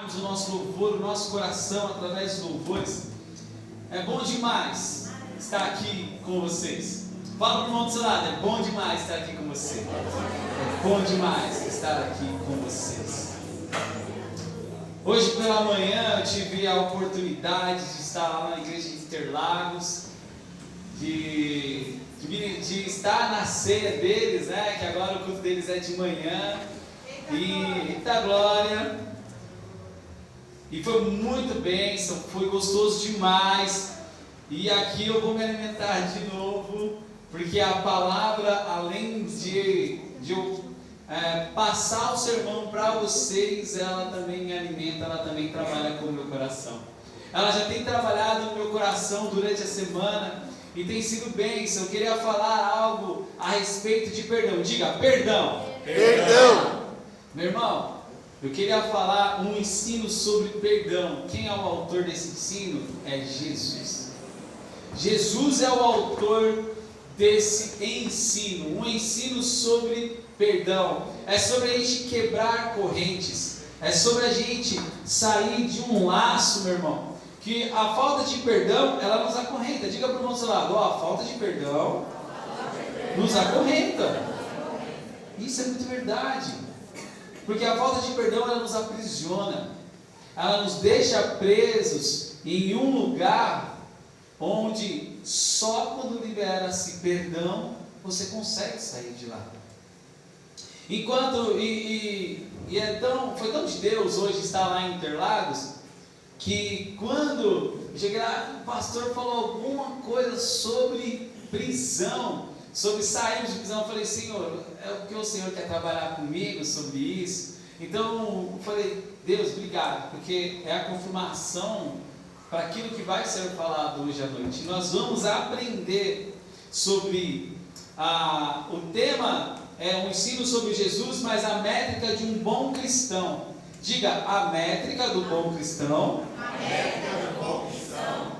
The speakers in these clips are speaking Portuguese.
cantarmos o nosso louvor, o nosso coração através dos louvores. É bom demais estar aqui com vocês. Fala para o irmão do seu lado, é bom demais estar aqui com você. É bom demais estar aqui com vocês. Hoje pela manhã eu tive a oportunidade de estar lá na igreja de Interlagos, de estar na ceia deles, né? Que agora o culto deles é de manhã. E eita glória! E foi muito bênção, foi gostoso demais. E aqui eu vou me alimentar de novo, porque a palavra, além de eu passar o sermão para vocês, ela também me alimenta, ela também trabalha com o meu coração. Ela já tem trabalhado no meu coração durante a semana e tem sido bênção. Eu queria falar algo a respeito de perdão. Diga, perdão! Perdão! Meu irmão, eu queria falar um ensino sobre perdão. Quem é o autor desse ensino? É Jesus. Jesus é o autor desse ensino, um ensino sobre perdão. É sobre a gente quebrar correntes, é sobre a gente sair de um laço, meu irmão, que a falta de perdão, ela nos acorrenta. Diga para o irmão do seu lado, a falta de perdão nos acorrenta. Isso é muito verdade, porque a falta de perdão, ela nos aprisiona, ela nos deixa presos em um lugar onde só quando libera-se perdão você consegue sair de lá. Foi tão de Deus hoje estar lá em Interlagos, que quando eu cheguei lá, o pastor falou alguma coisa sobre prisão, sobre sairmos de prisão. Eu falei, Senhor, é o que o Senhor quer trabalhar comigo sobre isso? Então eu falei, Deus, obrigado, porque é a confirmação para aquilo que vai ser falado hoje à noite. Nós vamos aprender sobre o tema é um ensino sobre Jesus, mas a métrica de um bom cristão. Diga, a métrica do bom cristão. A métrica do bom cristão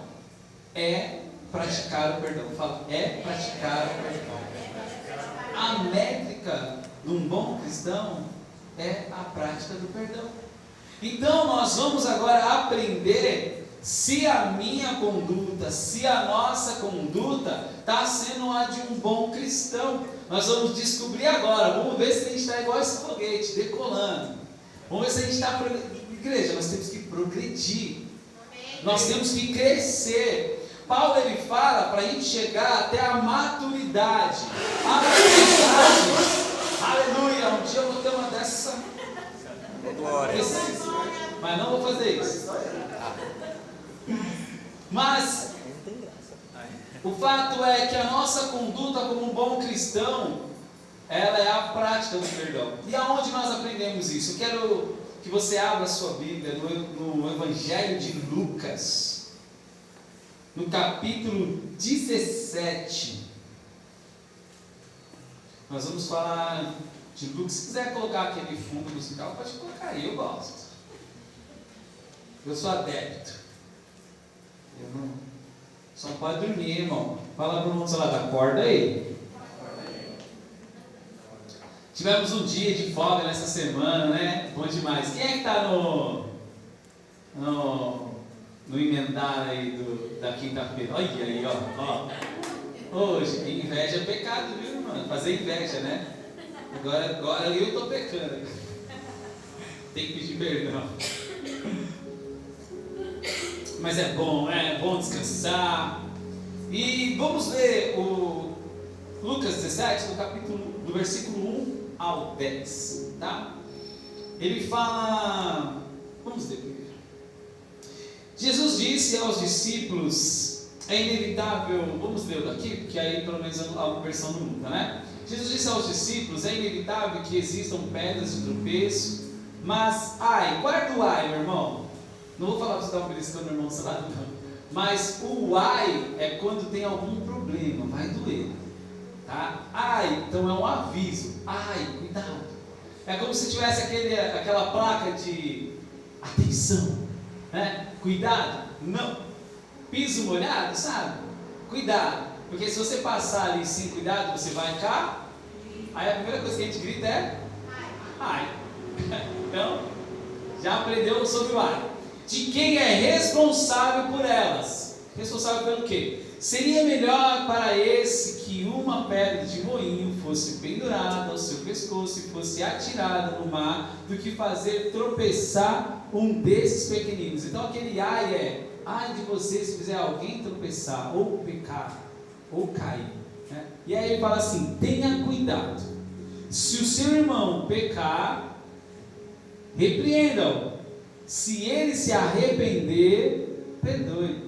É praticar o perdão. Fala, é praticar o perdão. A métrica de um bom cristão é a prática do perdão. Então nós vamos agora aprender se a minha conduta, se a nossa conduta está sendo a de um bom cristão. Nós vamos descobrir agora, vamos ver se a gente está igual esse foguete, decolando. Vamos ver se a gente está... Igreja, nós temos que progredir. Nós temos que crescer. Paulo, ele fala para a gente chegar até a maturidade. A maturidade. Aleluia. Um dia eu vou ter uma dessa. Glória. Mas não vou fazer isso. Mas o fato é que a nossa conduta como um bom cristão, ela é a prática do perdão. E aonde nós aprendemos isso? Eu quero que você abra a sua Bíblia no Evangelho de Lucas, no capítulo 17. Nós vamos falar de Lucas. Se quiser colocar aquele fundo musical, pode colocar aí, eu gosto. Eu sou adepto. Eu não... Só pode dormir, irmão. Fala para o mundo, sei lá, acorda aí. Tivemos um dia de folga nessa semana, né? Bom demais. Quem é que está no emendar aí da quinta-feira? Olha aí, ó. Hoje, inveja é pecado, viu, mano? Fazer inveja, né? Agora eu estou pecando. Tem que pedir perdão. Mas é bom, né? É bom descansar. E vamos ler o Lucas 17, do versículo 1 ao 10, tá? Ele fala, vamos ler primeiro. Jesus disse aos discípulos, é inevitável, vamos ler daqui, porque aí pelo menos a versão não muda, né? Jesus disse aos discípulos, é inevitável que existam pedras de tropeço, mas guarda o meu irmão. Não vou falar para você dar um beliscão no irmão do seu lado, não. Mas o é quando tem algum problema, vai doer. Tá? Então é um aviso. Cuidado. É como se tivesse aquela placa de atenção, né? Cuidado. Não. Piso molhado, sabe? Cuidado. Porque se você passar ali sem cuidado, você vai cá. Aí a primeira coisa que a gente grita é ai. Então, Já aprendeu sobre o ar. De quem é responsável por elas. Responsável pelo quê? Seria melhor para esse que uma pedra de moinho fosse pendurada ao seu pescoço e fosse atirada no mar, do que fazer tropeçar um desses pequeninos. Então aquele ai é: ai de você se fizer alguém tropeçar, ou pecar, ou cair, né? E aí ele fala assim: tenha cuidado, se o seu irmão pecar, repreenda-o, se ele se arrepender, perdoe.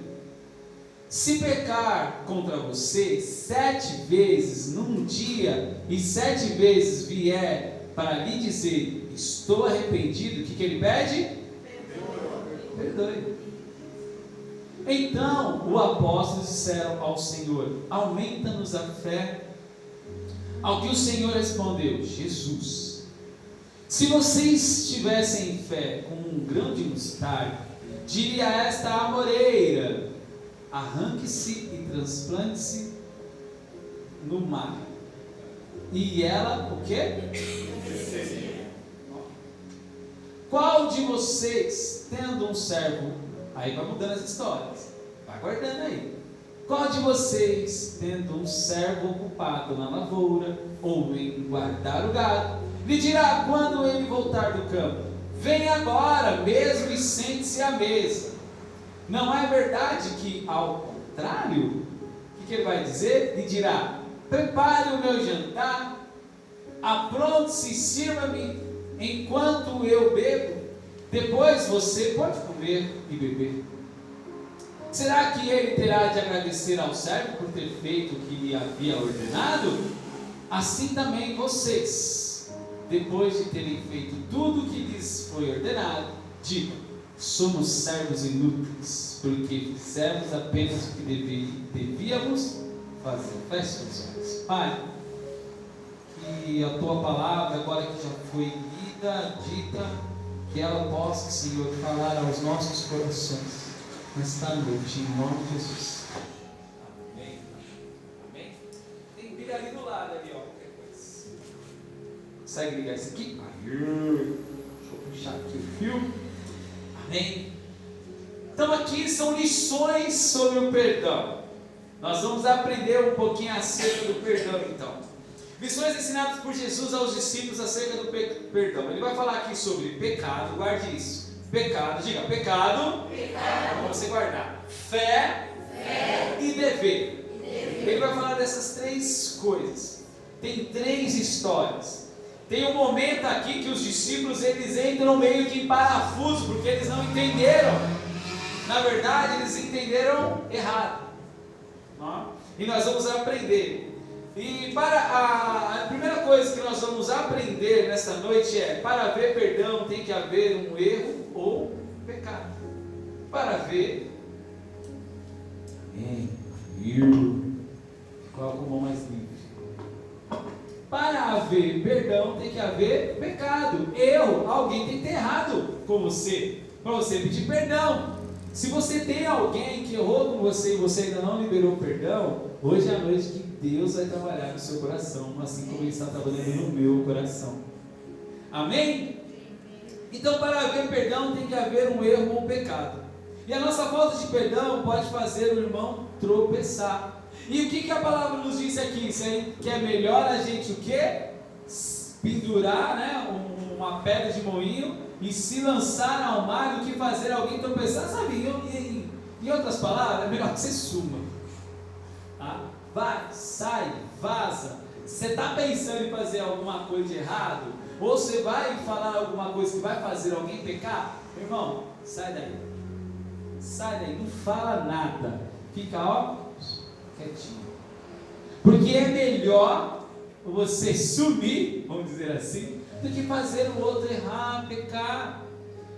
Se pecar contra você 7 vezes num dia, e 7 vezes vier para lhe dizer: estou arrependido, o que ele pede? Perdoe. Então os apóstolos disseram ao Senhor: aumenta-nos a fé. Ao que o Senhor respondeu: Jesus, se vocês tivessem fé como um grão de mostarda, diria a esta amoreira: arranque-se e transplante-se no mar, e ela, o quê? Qual de vocês, tendo um servo, aí vai mudando as histórias, vai guardando aí, qual de vocês, tendo um servo ocupado na lavoura, ou em guardar o gado, lhe dirá quando ele voltar do campo: vem agora mesmo e sente-se à mesa? Não é verdade que, ao contrário, o que ele vai dizer? Lhe dirá: prepare o meu jantar, apronte-se e sirva-me enquanto eu bebo, depois você pode comer e beber. Será que ele terá de agradecer ao servo por ter feito o que lhe havia ordenado? Assim também vocês, depois de terem feito tudo o que lhes foi ordenado, digam: somos servos inúteis, porque fizemos apenas o que devíamos fazer. Feche os olhos. Pai, que a tua palavra, agora que já foi lida, dita, que ela possa, Senhor, falar aos nossos corações nesta noite, em nome de Jesus. Amém. Amém. Tem pilha ali do lado, ali, ó, qualquer coisa. Consegue ligar isso aqui? Aí, deixa eu puxar aqui o fio. Amém. Então aqui são lições sobre o perdão. Nós vamos aprender um pouquinho acerca do perdão, então. Lições ensinadas por Jesus aos discípulos acerca do perdão. Ele vai falar aqui sobre pecado, guarde isso. Pecado, diga pecado. Vamos você guardar. Fé e dever. Ele vai falar dessas 3 coisas. Tem 3 histórias. Tem um momento aqui que os discípulos eles entram meio que em parafuso, porque eles não entenderam. Na verdade, eles entenderam errado. E nós vamos aprender. E a primeira coisa que nós vamos aprender nesta noite é: para haver perdão tem que haver um erro ou pecado. Para haver. Amém. Coloca o mão mais livre. Para haver perdão tem que haver pecado. Alguém tem que ter errado com você, para você pedir perdão. Se você tem alguém que errou com você e você ainda não liberou perdão, hoje é a noite que Deus vai trabalhar no seu coração, assim como Ele está trabalhando no meu coração. Amém? Então, para haver perdão tem que haver um erro ou um pecado. E a nossa falta de perdão pode fazer o irmão tropeçar. E o que a palavra nos diz aqui? Que é melhor a gente o quê? Pendurar, né, uma pedra de moinho e se lançar ao mar do que fazer alguém tropeçar. Sabe, em outras palavras, é melhor que você suma. Tá? Vai, sai, vaza. Você está pensando em fazer alguma coisa de errado? Ou você vai falar alguma coisa que vai fazer alguém pecar? Irmão, sai daí. Sai daí, não fala nada. Fica, ó, quietinho. Porque é melhor você sumir, vamos dizer assim, do que fazer o outro errar, pecar.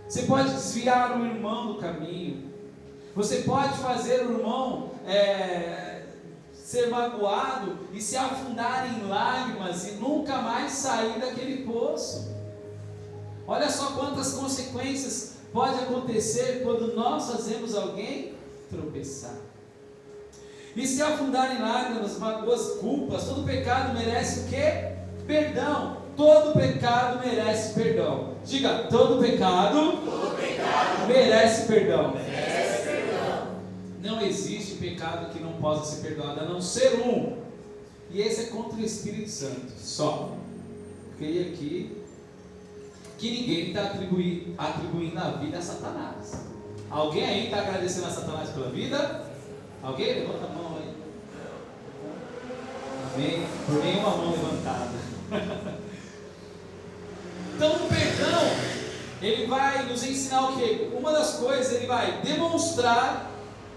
Você pode desviar o irmão do caminho. Você pode fazer o irmão ser magoado e se afundar em lágrimas e nunca mais sair daquele poço. Olha só quantas consequências pode acontecer quando nós fazemos alguém tropeçar. E se afundar em lágrimas, mágoas, culpas, todo pecado merece o quê? Perdão. todo pecado merece perdão. Diga, todo pecado merece perdão. Não existe pecado que não possa ser perdoado, a não ser um. E esse é contra o Espírito Santo, só. Creio aqui que ninguém está atribuindo a vida a Satanás. Alguém aí está agradecendo a Satanás pela vida? Alguém? Levanta a mão aí. Amém. Por nenhuma mão levantada. Então o perdão, ele vai nos ensinar o quê? Uma das coisas, ele vai demonstrar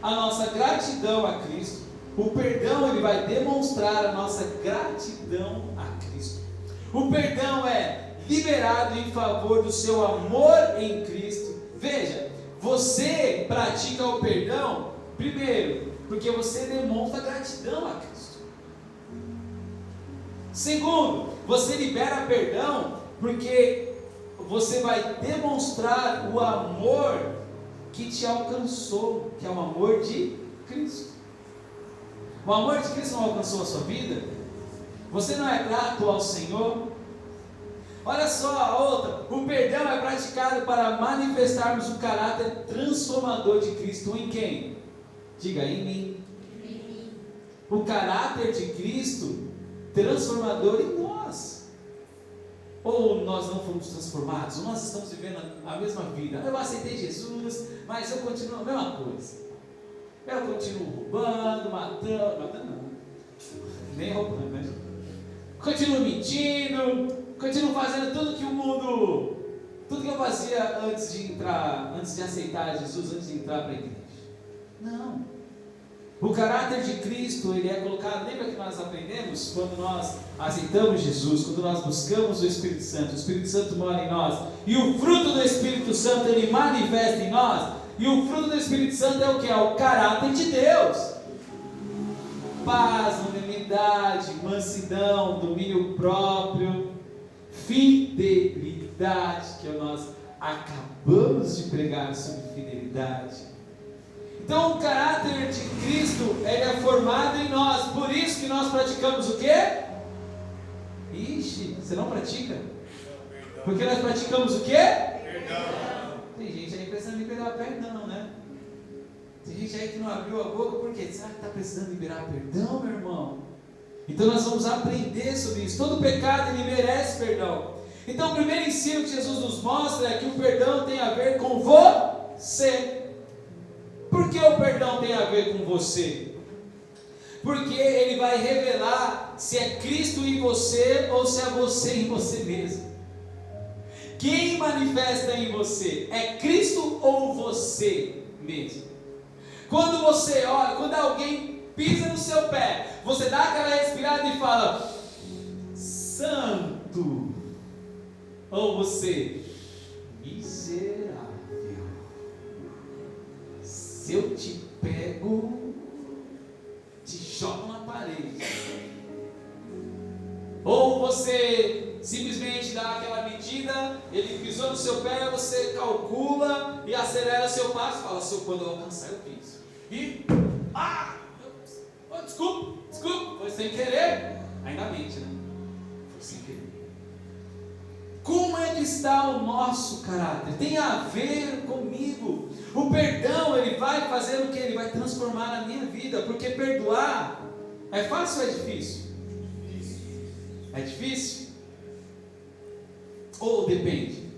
a nossa gratidão a Cristo. O perdão, ele vai demonstrar a nossa gratidão a Cristo. O perdão é liberado em favor do seu amor em Cristo. Veja, você pratica o perdão, primeiro, porque você demonstra gratidão a Cristo. Segundo, você libera perdão, porque você vai demonstrar o amor que te alcançou, que é o amor de Cristo. O amor de Cristo não alcançou a sua vida? Você não é grato ao Senhor? Olha só a outra, o perdão é praticado para manifestarmos o caráter transformador de Cristo em quem? Diga, em mim. O caráter de Cristo transformador em nós. Ou nós não fomos transformados, ou nós estamos vivendo a mesma vida. Eu aceitei Jesus, mas eu continuo a mesma coisa. Eu continuo roubando, matando não, nem roubando, né? Continuo mentindo, continuo fazendo tudo que o mundo, tudo que eu fazia antes de aceitar Jesus, antes de entrar para a igreja. Não. O caráter de Cristo, ele é colocado, lembra que nós aprendemos quando nós aceitamos Jesus, quando nós buscamos o Espírito Santo mora em nós, e o fruto do Espírito Santo, ele manifesta em nós, e o fruto do Espírito Santo é o que? É o caráter de Deus. Paz, longanimidade, mansidão, domínio próprio, fidelidade, que nós acabamos de pregar sobre fidelidade. Então o caráter de Cristo, ele é formado em nós, por isso que nós praticamos o quê? Ixi, você não pratica? Porque nós praticamos o quê? Perdão. Tem gente aí precisando liberar perdão, né? Tem gente aí que não abriu a boca, por quê? Será que está precisando liberar perdão, meu irmão? Então nós vamos aprender sobre isso. Todo pecado, ele merece perdão. Então o primeiro ensino que Jesus nos mostra é que o perdão tem a ver com você. Por que o perdão tem a ver com você? Porque ele vai revelar se é Cristo em você ou se é você em você mesmo. Quem manifesta em você? É Cristo ou você mesmo? Quando você olha, quando alguém pisa no seu pé, você dá aquela respirada e fala, Santo. Ou você, miserável. Se eu te pego, te jogo na parede. Ou você simplesmente dá aquela medida, ele pisou no seu pé, você calcula e acelera seu passo, fala, quando eu alcançar eu piso. E, desculpa, foi sem querer. Ainda mente, né? Foi sem querer. Como é que está o nosso caráter? Tem a ver comigo. O perdão, ele vai fazer o que? Ele vai transformar a minha vida. Porque perdoar é fácil ou é difícil? É difícil? Ou depende?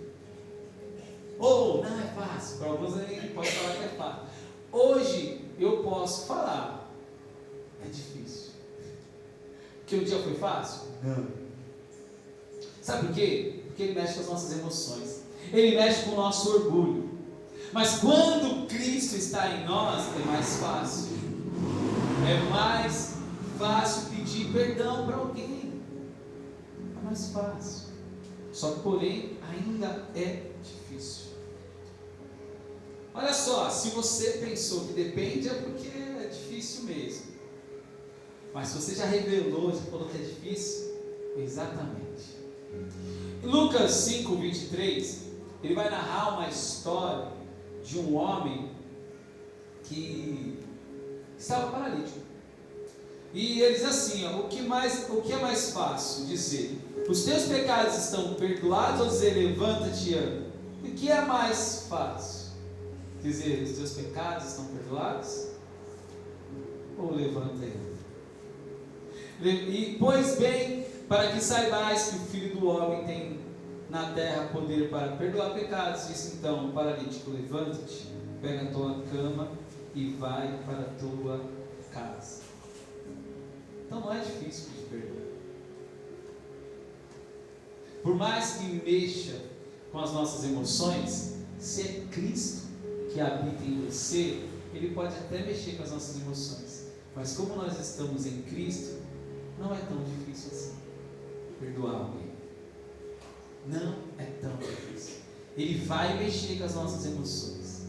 Ou não é fácil? Para alguns aí pode falar que é fácil. Hoje eu posso falar, é difícil. Que um dia foi fácil? Não. Sabe por quê? Porque ele mexe com as nossas emoções. Ele mexe com o nosso orgulho. Mas quando Cristo está em nós, é mais fácil. É mais fácil pedir perdão para alguém. É mais fácil. Só que, porém, ainda é difícil. Olha só, se você pensou que depende, é porque é difícil mesmo. Mas se você já revelou, já falou que é difícil, exatamente. Em Lucas 5, 23, ele vai narrar uma história de um homem que estava paralítico. E ele diz assim, o que é mais fácil dizer? os teus pecados estão perdoados, ou dizer, levanta-te e anda? O que é mais fácil? Dizer, os teus pecados estão perdoados? Ou levanta e anda? E, pois bem, para que saibais que o Filho do Homem tem na terra poder para perdoar pecados, disse então o paralítico, levanta-te, pega a tua cama e vai para a tua casa. Então não é difícil pedir perdão. Por mais que mexa com as nossas emoções, se é Cristo que habita em você, Ele pode até mexer com as nossas emoções. Mas como nós estamos em Cristo, não é tão difícil assim perdoar alguém. Não é tão difícil. Ele vai mexer com as nossas emoções.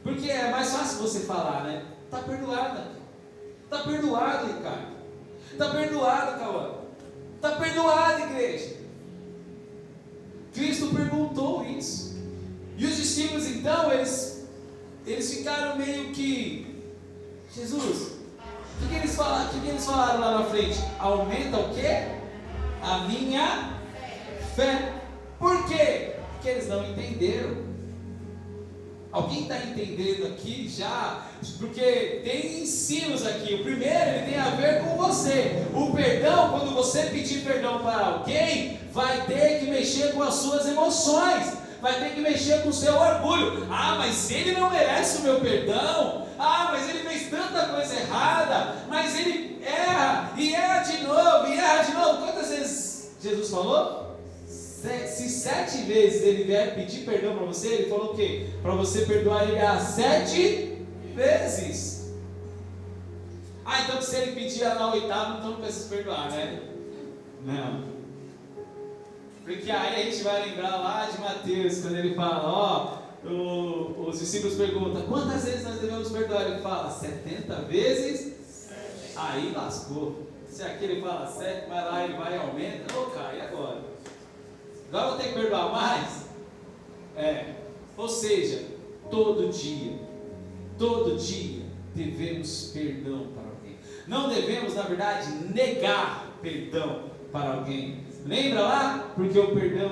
Porque é mais fácil você falar, né? Está perdoada. Está perdoado, Ricardo. Está perdoado, Cauã. Está perdoado, igreja. Cristo perguntou isso. E os discípulos, então, eles ficaram meio que... Jesus, o que eles falaram lá na frente? Aumenta o quê? A minha fé. Por quê? Porque eles não entenderam. Alguém está entendendo aqui já? Porque tem ensinos aqui. O primeiro, ele tem a ver com você. O perdão, quando você pedir perdão para alguém, vai ter que mexer com as suas emoções, vai ter que mexer com o seu orgulho. Ah, mas ele não merece o meu perdão. Ah, mas ele fez tanta coisa errada. Mas ele erra, e erra de novo, e erra de novo. Quantas vezes Jesus falou? Se 7 vezes ele vier pedir perdão para você, ele falou o quê? Para você perdoar ele a 7 vezes. Ah, então se ele pedir na 8ª, então não precisa perdoar, né? Não. Porque aí a gente vai lembrar lá de Mateus, quando ele fala, os discípulos perguntam, quantas vezes nós devemos perdoar? Ele fala, 70 vezes? Aí lascou. Se aquele fala 7, mas lá ele vai e aumenta, e agora? Agora eu vou ter que perdoar mais? Ou seja, todo dia devemos perdão para alguém. Não devemos, na verdade, negar perdão para alguém. Lembra lá? Porque o perdão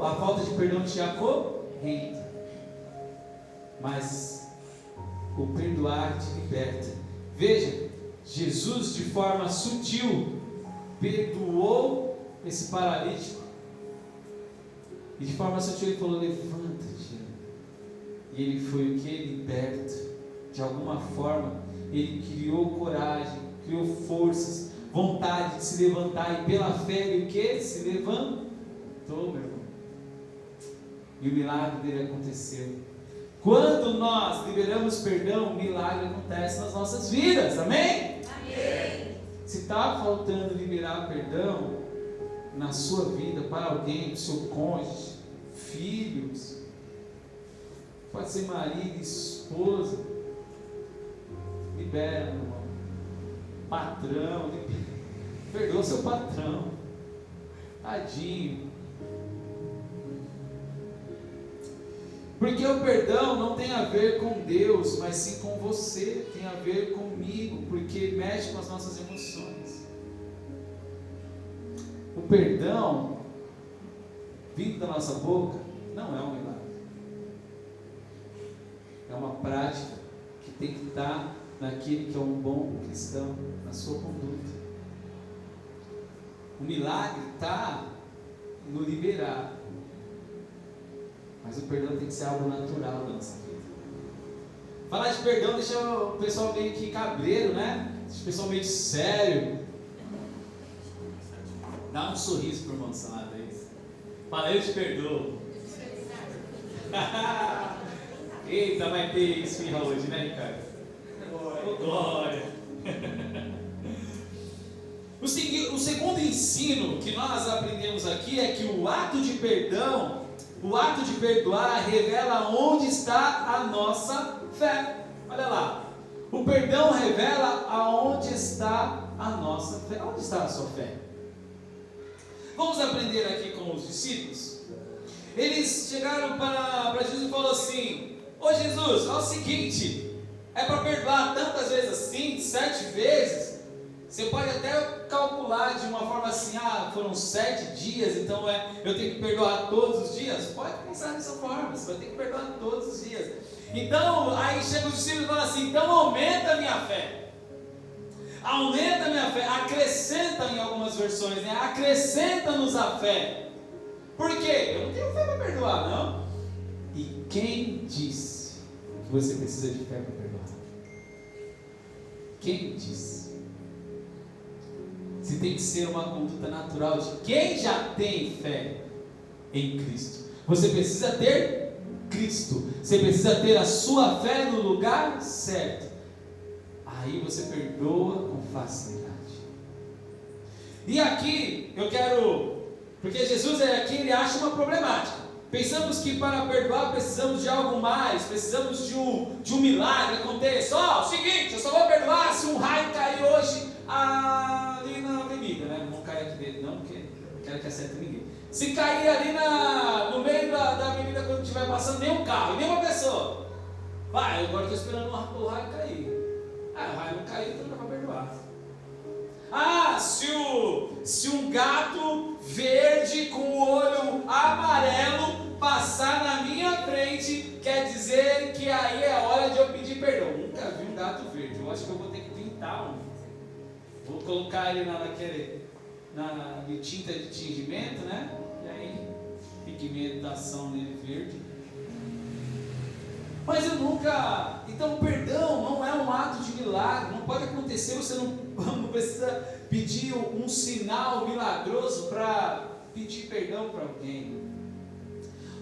a falta de perdão te acorrenta. Mas o perdoar te liberta. Veja, Jesus de forma sutil perdoou esse paralítico. E de forma sutil ele falou, levanta-te. E ele foi o que? Liberto. De alguma forma, ele criou coragem, criou forças, vontade de se levantar. E pela fé ele o que? Se levantou, meu irmão. E o milagre dele aconteceu. Quando nós liberamos perdão, o milagre acontece nas nossas vidas. Amém? Amém. Se está faltando liberar perdão na sua vida, para alguém, para o seu cônjuge, filhos, pode ser marido, esposa, libera, meu irmão. Patrão, perdoa seu patrão, tadinho. Porque o perdão não tem a ver com Deus, mas sim com você, tem a ver comigo, porque mexe com as nossas emoções. O perdão vindo da nossa boca não é um milagre. É uma prática que tem que estar naquele que é um bom cristão, na sua conduta. O milagre está no liberar. Mas o perdão tem que ser algo natural da nossa vida. Falar de perdão deixa o pessoal meio que cabreiro, né? Deixa o pessoal meio sério. Dá um sorriso para o irmão do seu lado aí. Fala, eu te perdoo. Eita, vai ter esfirra hoje, né, Ricardo? Glória. O segundo ensino que nós aprendemos aqui é que o ato de perdão, o ato de perdoar, revela onde está a nossa fé. Olha lá. O perdão revela aonde está a nossa fé. Onde está a sua fé? Vamos aprender aqui com os discípulos. Eles chegaram para Jesus e falaram assim: ô Jesus, é o seguinte, é para perdoar tantas vezes assim, 7 vezes? Você pode até calcular de uma forma assim, foram 7 dias, então eu tenho que perdoar todos os dias. Pode pensar dessa forma, você vai ter que perdoar todos os dias. Então, aí chega os discípulos e fala assim, então aumenta a minha fé. Aumenta a minha fé, acrescenta em algumas versões, né? Acrescenta-nos a fé. Por quê? Eu não tenho fé para perdoar, não. E quem disse que você precisa de fé para perdoar? Quem disse? Se tem que ser uma conduta natural de quem já tem fé em Cristo. Você precisa ter Cristo. Você precisa ter a sua fé no lugar certo. Aí você perdoa com facilidade. E aqui eu quero, porque Jesus aqui ele acha uma problemática. Pensamos que para perdoar precisamos de algo mais, precisamos de um milagre aconteça. Seguinte, eu só vou perdoar se um raio cair hoje ali na avenida, né? Não vou cair aqui dentro não, porque não quero que acerte ninguém. Se cair ali no meio da avenida quando estiver passando nenhum carro, nenhuma pessoa. Vai, agora estou esperando o raio cair. O raio não caiu, então dá para perdoar. Se um gato verde com o olho amarelo passar na minha frente, quer dizer que aí é a hora de eu pedir perdão. Nunca vi um gato verde, eu acho que eu vou ter que pintar um. Vou colocar ele na tinta de tingimento, né? E aí, pigmentação nele verde. Mas eu nunca... Então, perdão não é um ato de milagre. Não pode acontecer, você não precisa pedir um sinal milagroso para pedir perdão para alguém.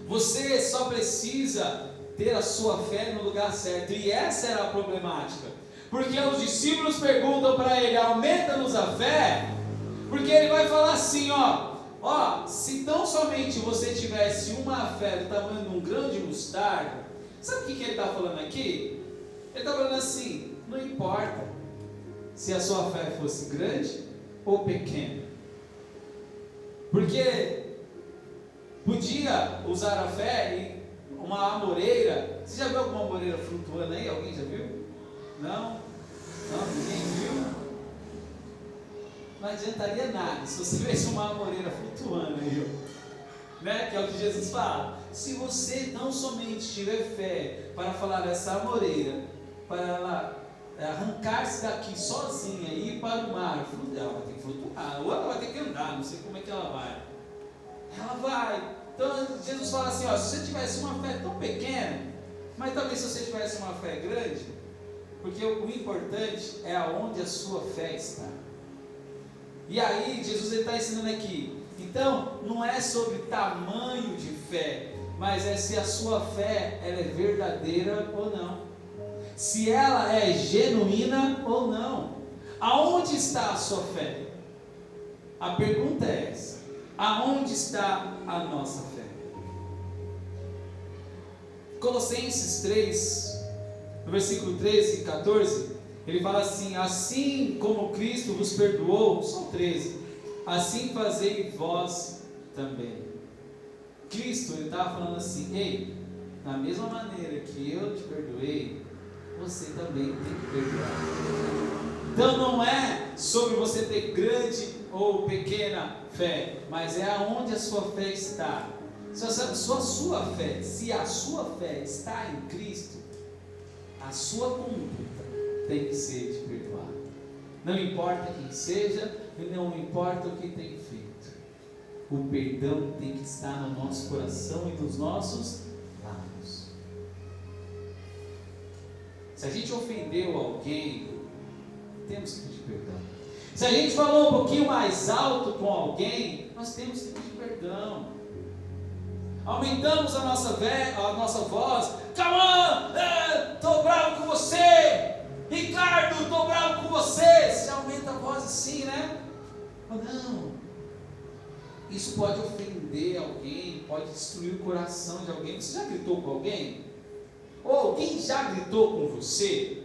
Você só precisa ter a sua fé no lugar certo. E essa era a problemática. Porque os discípulos perguntam para ele, aumenta-nos a fé. Porque ele vai falar assim, se tão somente você tivesse uma fé do tamanho de um grão de mostarda. Sabe o que ele está falando aqui? Ele está falando assim, não importa se a sua fé fosse grande ou pequena. Porque podia usar a fé em uma amoreira. Você já viu alguma amoreira flutuando aí? Alguém já viu? Não? Ninguém viu? Não adiantaria nada se você visse uma amoreira flutuando aí, né? Que é o que Jesus fala. Se você não somente tiver fé para falar dessa amoreira, para ela arrancar-se daqui sozinha e ir para o mar, ela vai ter que flutuar, ou ela vai ter que andar, não sei como é que ela vai. Ela vai. Então Jesus fala assim, se você tivesse uma fé tão pequena, mas talvez se você tivesse uma fé grande, porque o importante é aonde a sua fé está. E aí Jesus está ensinando aqui. Então não é sobre tamanho de fé, mas é se a sua fé ela é verdadeira ou não, se ela é genuína ou não. Aonde está a sua fé? A pergunta é essa. Aonde está a nossa fé? Colossenses 3, no versículo 13 e 14, ele fala assim, assim como Cristo vos perdoou, são 13, assim fazei vós também. Cristo, ele estava falando assim, ei, da mesma maneira que eu te perdoei, você também tem que perdoar. Então não é sobre você ter grande ou pequena fé, mas é aonde a sua fé está. Se a sua fé está em Cristo, a sua conduta tem que ser de perdoar. Não importa quem seja, e não importa o que tem feito. O perdão tem que estar no nosso coração e nos nossos lábios. Se a gente ofendeu alguém, temos que pedir perdão. Se a gente falou um pouquinho mais alto com alguém, nós temos que pedir perdão. Aumentamos a nossa voz. Calma, estou bravo com você. Ricardo, estou bravo com você. Você aumenta a voz assim, né? Não. Isso pode ofender alguém, pode destruir o coração de alguém. Você já gritou com alguém? Ou alguém já gritou com você?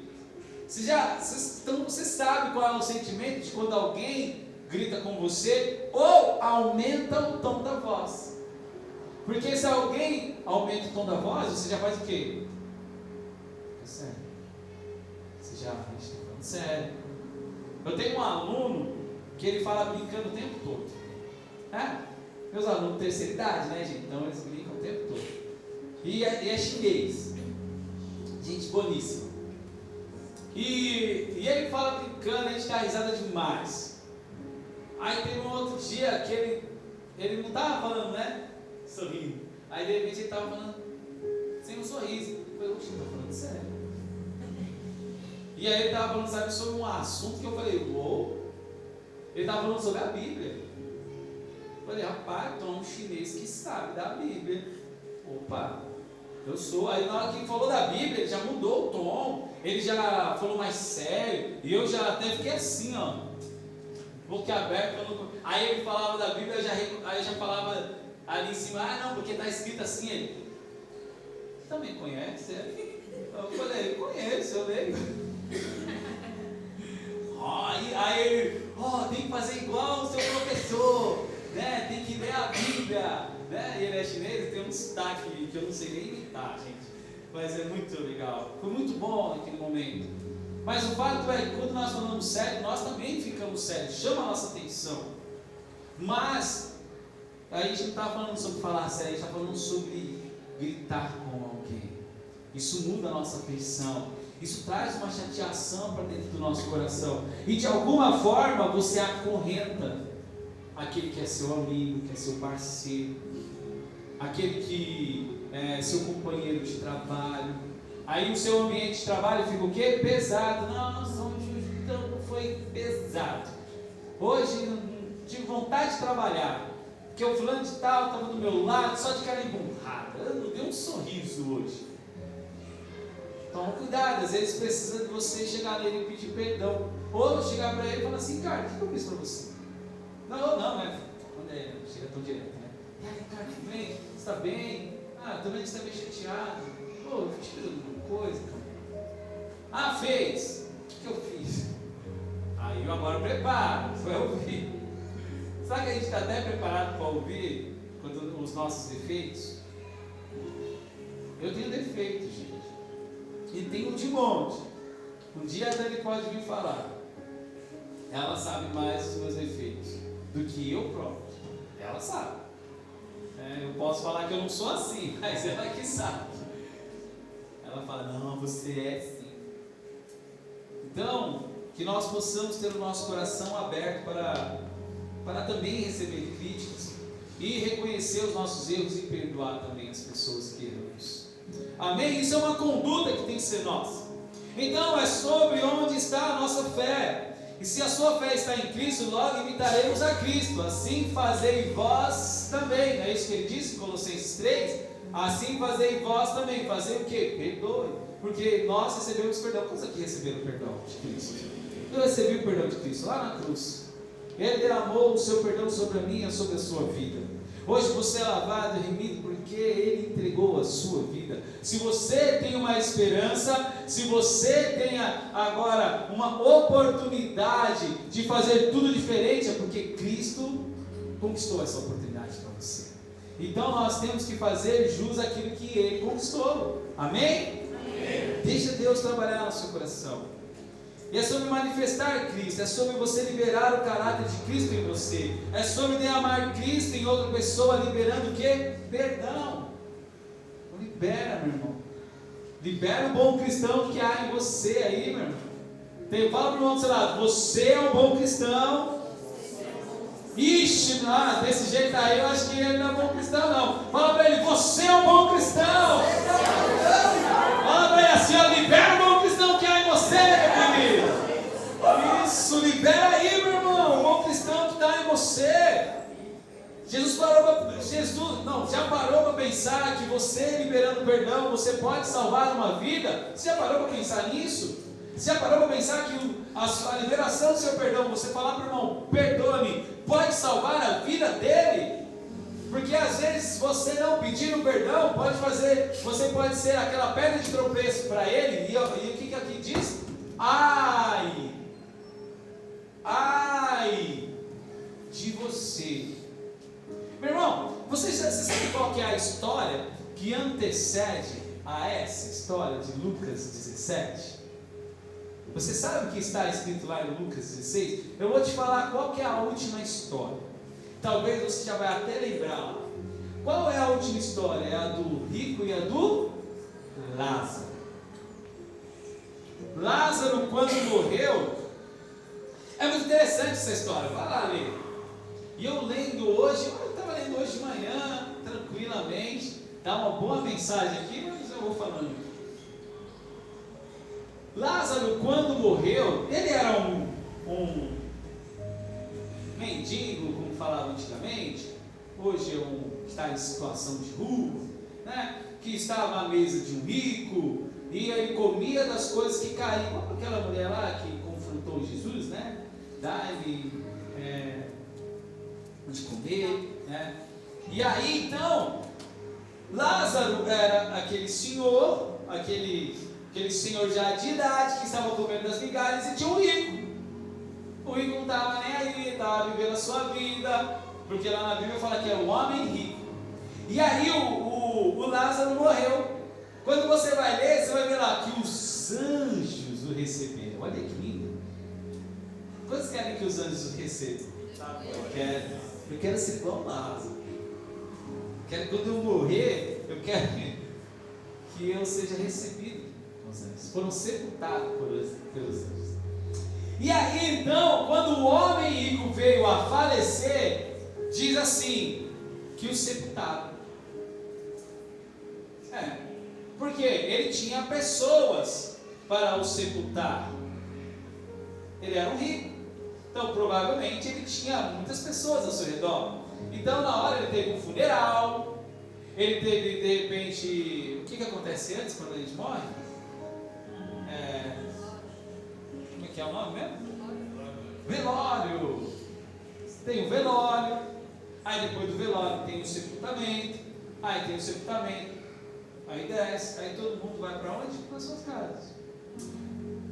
Então você sabe qual é o sentimento de quando alguém grita com você ou aumenta o tom da voz. Porque se alguém aumenta o tom da voz, você já faz o quê? É sério. Você já está falando sério. Eu tenho um aluno que ele fala brincando o tempo todo. Meus alunos de terceira idade, né, gente? Então eles brincam o tempo todo. E é chinês. Gente boníssima. E ele fala brincando, a gente dá risada demais. Aí teve um outro dia que ele não estava falando, né? Sorrindo. Aí de repente ele estava falando sem um sorriso. Eu falei, oxe, ele está falando sério. E aí ele estava falando, sabe, sobre um assunto que eu falei, uou. Ele estava falando sobre a Bíblia. Eu falei, rapaz, então é um chinês que sabe da Bíblia. Opa, eu sou. Aí na hora que ele falou da Bíblia, ele já mudou o tom. Ele já falou mais sério. E eu já até fiquei assim, ó, boca aberta. Aí ele falava da Bíblia, aí eu já falava ali em cima, não, porque está escrito assim. Ele também conhece? Eu falei, conheço, eu leio. Aí ele, tem que fazer igual o seu professor, né? Tem que ler a Bíblia, né? E ele é chinês, tem um destaque que eu não sei nem imitar, gente, mas é muito legal. Foi muito bom naquele momento. Mas o fato é que quando nós falamos sério, nós também ficamos sérios, chama a nossa atenção. Mas aí a gente não está falando sobre falar sério, a gente está falando sobre gritar com alguém. Isso muda a nossa afeição. Isso traz uma chateação para dentro do nosso coração. E de alguma forma você acorrenta aquele que é seu amigo, que é seu parceiro, aquele que é seu companheiro de trabalho. Aí o seu ambiente de trabalho fica o quê? Pesado. Nossa, hoje o trampo foi pesado. Hoje não tive vontade de trabalhar, porque o fulano de tal estava do meu lado, só de cara emburrada. Eu não dei um sorriso hoje. Toma cuidado, às vezes precisa de você chegar nele e pedir perdão. Ou chegar para ele e falar assim, cara, o que eu fiz para você? Não, né? Quando chega tão direto, né? E aí, cara, tudo bem? Você está bem? Também você está meio chateado. Pô, eu te fiz alguma coisa, cara. Fez. O que eu fiz? Aí eu agora preparo, vai ouvir. Sabe que a gente está até preparado para ouvir os nossos defeitos? Eu tenho defeitos, gente. E tem um de monte. Um dia a Dani pode vir falar. Ela sabe mais os meus defeitos do que eu próprio. Ela sabe. Eu posso falar que eu não sou assim, mas ela que sabe. Ela fala, não, você é assim. Então, que nós possamos ter o nosso coração aberto para também receber críticas e reconhecer os nossos erros e perdoar também as pessoas que erramos. Amém? Isso é uma conduta que tem que ser nossa. Então é sobre onde está a nossa fé. E se a sua fé está em Cristo, logo imitaremos a Cristo. Assim fazei vós também. Não é isso que ele disse em Colossenses 3? Assim fazei vós também. Fazer o quê? Perdoe. Porque nós recebemos perdão. Quantos aqui receberam o perdão de Cristo? Eu recebi o perdão de Cristo lá na cruz. Ele derramou o seu perdão sobre a minha, sobre a sua vida. Hoje você é lavado e remido porque Ele entregou a sua vida. Se você tem uma esperança, se você tem agora uma oportunidade de fazer tudo diferente, é porque Cristo conquistou essa oportunidade para você. Então nós temos que fazer jus àquilo que Ele conquistou. Amém? Amém. Deixa Deus trabalhar no seu coração. E é sobre manifestar Cristo, é sobre você liberar o caráter de Cristo em você, é sobre derramar Cristo em outra pessoa, liberando o quê? Perdão. Libera, meu irmão. Libera o bom cristão que há em você aí, meu irmão. Fala para o irmão do seu lado, você é um bom cristão. Ixi, desse jeito aí eu acho que ele não é bom cristão não. Fala para ele, você é um bom cristão. Fala para ele assim, libera o bom cristão que há em você, meu querido. Isso, libera aí, meu irmão, o bom cristão que está em você. Já parou para pensar que você liberando perdão, você pode salvar uma vida? Você já parou para pensar nisso? Você já parou para pensar que a liberação do seu perdão, você falar para o irmão, perdoa-me, pode salvar a vida dele? Porque às vezes você não pedindo perdão, você pode ser aquela pedra de tropeço para ele, e o que aqui diz? Ai de você. Meu irmão, você sabe qual que é a história que antecede a essa história de Lucas 17? Você sabe o que está escrito lá em Lucas 16? Eu vou te falar qual que é a última história. Talvez você já vai até lembrar. Qual é a última história? É a do rico e a do Lázaro. Lázaro, quando morreu, é muito interessante essa história. Vai lá ler. E eu lendo hoje, eu estava lendo hoje de manhã, tranquilamente. Dá uma boa mensagem aqui, mas eu vou falando. Lázaro, quando morreu, ele era um mendigo, como falava antigamente. Hoje está em situação de rua, né? Que estava à mesa de um rico, e ele comia das coisas que caíam. Como aquela mulher lá que confrontou Jesus, né? Dá-lhe de comer, né? E aí então, Lázaro era aquele senhor senhor já de idade, que estava comendo das migalhas, e tinha um rico. O rico não estava nem aí, estava vivendo a sua vida, porque lá na Bíblia fala que é um homem rico. E aí o Lázaro morreu. Quando você vai ler, você vai ver lá que os anjos o receberam. Olha que lindo. Quantos querem que os anjos o recebam? Eu quero ser igual Lázaro. Quando eu morrer, eu quero que eu seja recebido com os anjos. Foram sepultados pelos anjos. E aí então, quando o homem rico veio a falecer, diz assim, que o sepultaram. Porque ele tinha pessoas para o sepultar. Ele era um rico. Então provavelmente ele tinha muitas pessoas ao seu redor. Então na hora ele teve um funeral. Ele teve de repente... O que acontece antes quando a gente morre? Como é que é o nome mesmo? Velório. Tem o velório. Aí depois do velório tem o sepultamento. Aí tem o sepultamento. Aí desce. Aí todo mundo vai para onde? Para suas casas.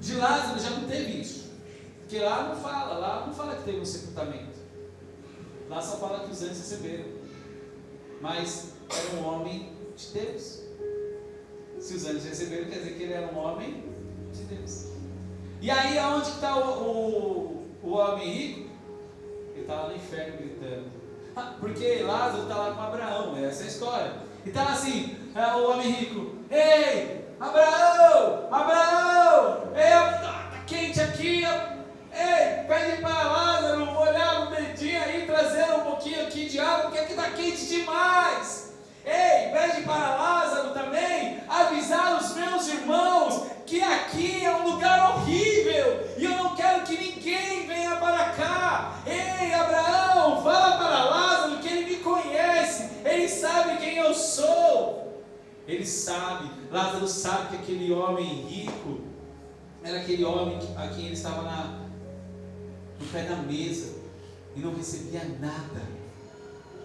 De Lázaro já não teve isso. Porque lá não fala que teve um sepultamento. Lá só fala que os anjos receberam. Mas era um homem de Deus. Se os anjos receberam, quer dizer que ele era um homem de Deus. E aí aonde que está o homem rico? Ele está lá no inferno gritando. Porque Lázaro está lá com Abraão, essa é a história. E está assim, o homem rico: ei, Abraão, ei, tá quente aqui, ei, pede para Lázaro molhar o dedinho aí, trazer um pouquinho aqui de água, porque aqui está quente demais. Ei, pede para Lázaro também avisar os meus irmãos que aqui é um lugar horrível e eu não quero que ninguém venha para cá. Ei, Abraão, fala para Lázaro que ele me conhece, ele sabe quem eu sou. Ele sabe, Lázaro sabe que aquele homem rico era aquele homem a quem ele estava no pé da mesa e não recebia nada.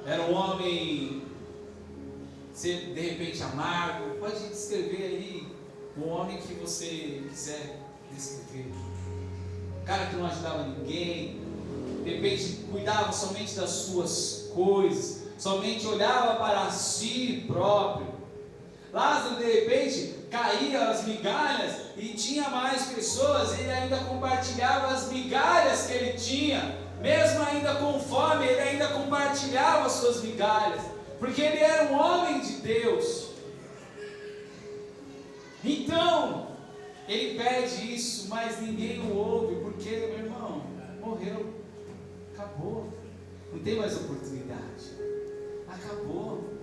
Era um homem, de repente, amargo. Pode descrever aí um homem que você quiser descrever. Cara que não ajudava ninguém, de repente cuidava somente das suas coisas, somente olhava para si próprio. Lázaro, de repente, caía as migalhas e tinha mais pessoas, ele ainda compartilhava as migalhas que ele tinha, mesmo ainda com fome, ele ainda compartilhava as suas migalhas, porque ele era um homem de Deus. Então, ele pede isso, mas ninguém o ouve, porque, meu irmão, morreu, acabou, não tem mais oportunidade, acabou.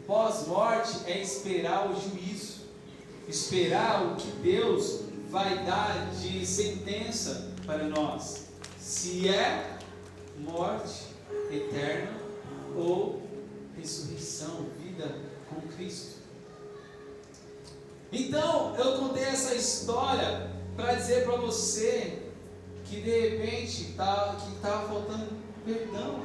Pós-morte é esperar o juízo, esperar o que Deus vai dar de sentença para nós, se é morte eterna ou ressurreição, vida com Cristo. Então, eu contei essa história para dizer para você que de repente estava faltando perdão,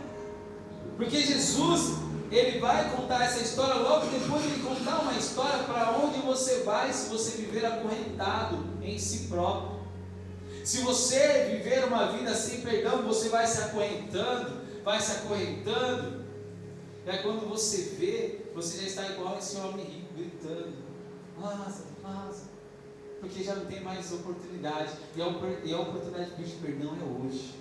porque Jesus, ele vai contar essa história logo depois de ele contar uma história para onde você vai se você viver acorrentado em si próprio. Se você viver uma vida sem perdão, você vai se acorrentando, e aí quando você vê, você já está igual esse homem rico, gritando: Lázaro, Lázaro, porque já não tem mais oportunidade. E a oportunidade de pedir perdão é hoje.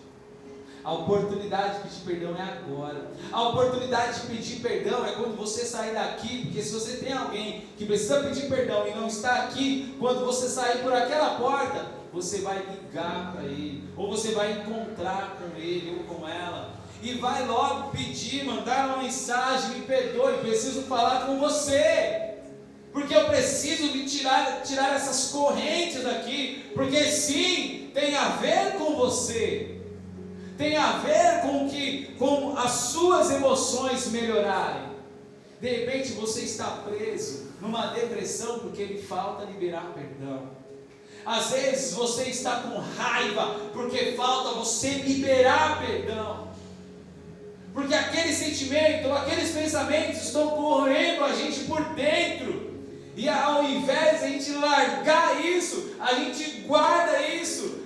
A oportunidade de pedir perdão é agora. A oportunidade de pedir perdão é quando você sair daqui, porque se você tem alguém que precisa pedir perdão e não está aqui, quando você sair por aquela porta, você vai ligar para ele, ou você vai encontrar com ele ou com ela, e vai logo pedir, mandar uma mensagem: me perdoe, preciso falar com você, porque eu preciso me tirar essas correntes daqui, porque sim, tem a ver com você. Tem a ver com as suas emoções melhorarem. De repente você está preso numa depressão porque lhe falta liberar perdão. Às vezes você está com raiva porque falta você liberar perdão. Porque aquele sentimento, aqueles pensamentos estão correndo a gente por dentro. E ao invés de a gente largar isso, a gente guarda isso,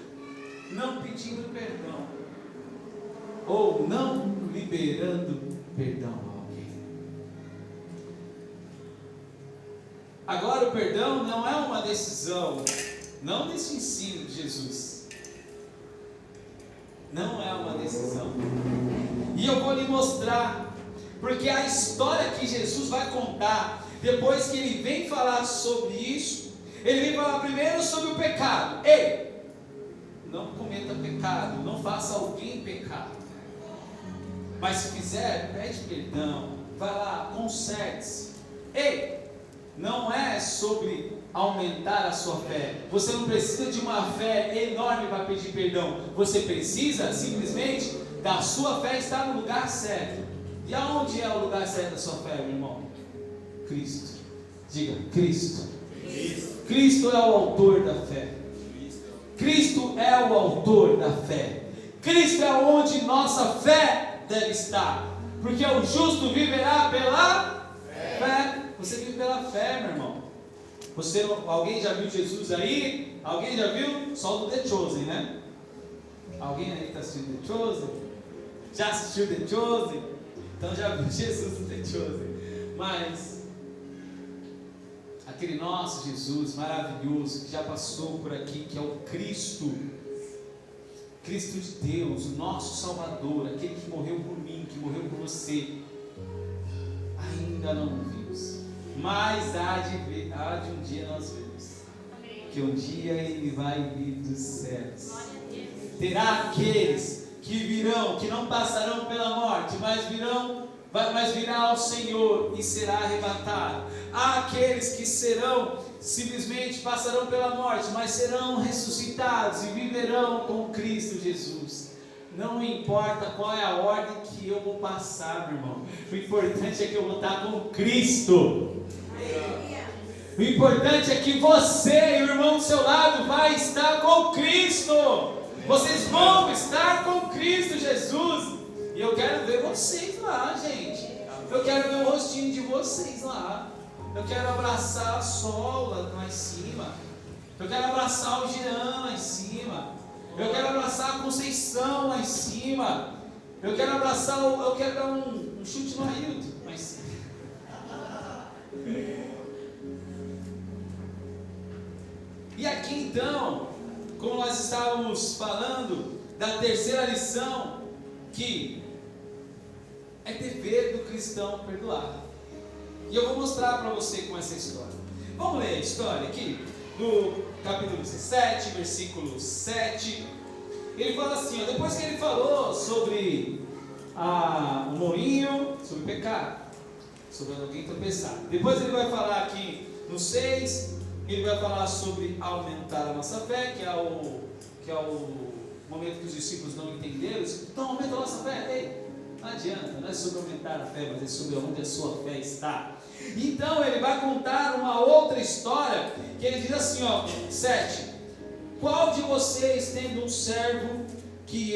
não pedindo perdão, ou não liberando perdão a alguém. Agora, o perdão não é uma decisão, não nesse ensino de Jesus. Não é uma decisão. E eu vou lhe mostrar, porque a história que Jesus vai contar, depois que ele vem falar sobre isso, ele vem falar primeiro sobre o pecado. Ei, não cometa pecado, não faça alguém pecar. Mas se fizer, pede perdão, vai lá, conserte-se. Ei, não é sobre aumentar a sua fé. Você não precisa de uma fé enorme para pedir perdão. Você precisa simplesmente da sua fé estar no lugar certo. E aonde é o lugar certo da sua fé, meu irmão? Cristo. Diga, Cristo. Cristo é o autor da fé. Cristo é o autor da fé. Cristo é onde nossa fé deve estar, porque o justo viverá pela fé. Você vive pela fé, meu irmão. Alguém já viu Jesus aí? Alguém já viu? Só do The Chosen, né? Alguém aí está assistindo The Chosen? Já assistiu The Chosen? Então já viu Jesus no The Chosen. Mas aquele nosso Jesus maravilhoso que já passou por aqui, que é o Cristo de Deus, o nosso Salvador, aquele que morreu por mim, que morreu por você, ainda não vimos, mas há de um dia nós vemos, que um dia ele vai vir dos céus. Terá aqueles que virão, que não passarão pela morte, mas virá ao Senhor e será arrebatado. Há aqueles que simplesmente passarão pela morte, mas serão ressuscitados e viverão com Cristo Jesus. Não importa qual é a ordem que eu vou passar, meu irmão. O importante é que eu vou estar com Cristo. O importante é que você e o irmão do seu lado vai estar com Cristo. Vocês vão estar com Cristo Jesus. E eu quero ver vocês lá, gente. Eu quero ver o rostinho de vocês lá. Eu quero abraçar a Sol lá em cima. Eu quero abraçar o Girão lá em cima. Eu quero abraçar a Conceição lá em cima. Eu quero dar um chute no Ailton lá em cima. E aqui então, como nós estávamos falando da terceira lição, que é dever do cristão perdoar. E eu vou mostrar para você com essa história. Vamos ler a história aqui, do capítulo 17, versículo 7. Ele fala assim, depois que ele falou sobre o moinho, sobre o pecado, sobre alguém tropeçar. Depois ele vai falar aqui no 6, ele vai falar sobre aumentar a nossa fé, que é o momento que os discípulos não entenderam. Então aumenta a nossa fé. Ei, não adianta, não é sobre aumentar a fé, mas é sobre onde a sua fé está. Então ele vai contar uma outra história, que ele diz assim, 7. Qual de vocês, tendo um servo que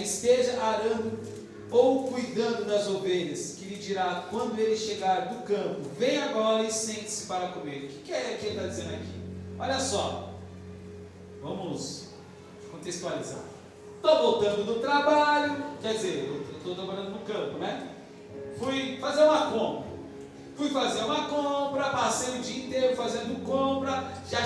esteja arando ou cuidando das ovelhas, que lhe dirá, quando ele chegar do campo, vem agora e sente-se para comer? O que é que ele está dizendo aqui? Olha só, vamos contextualizar. Estou voltando do trabalho, quer dizer, eu estou trabalhando no campo, né? Fui fazer uma compra, passei o dia inteiro fazendo compra, já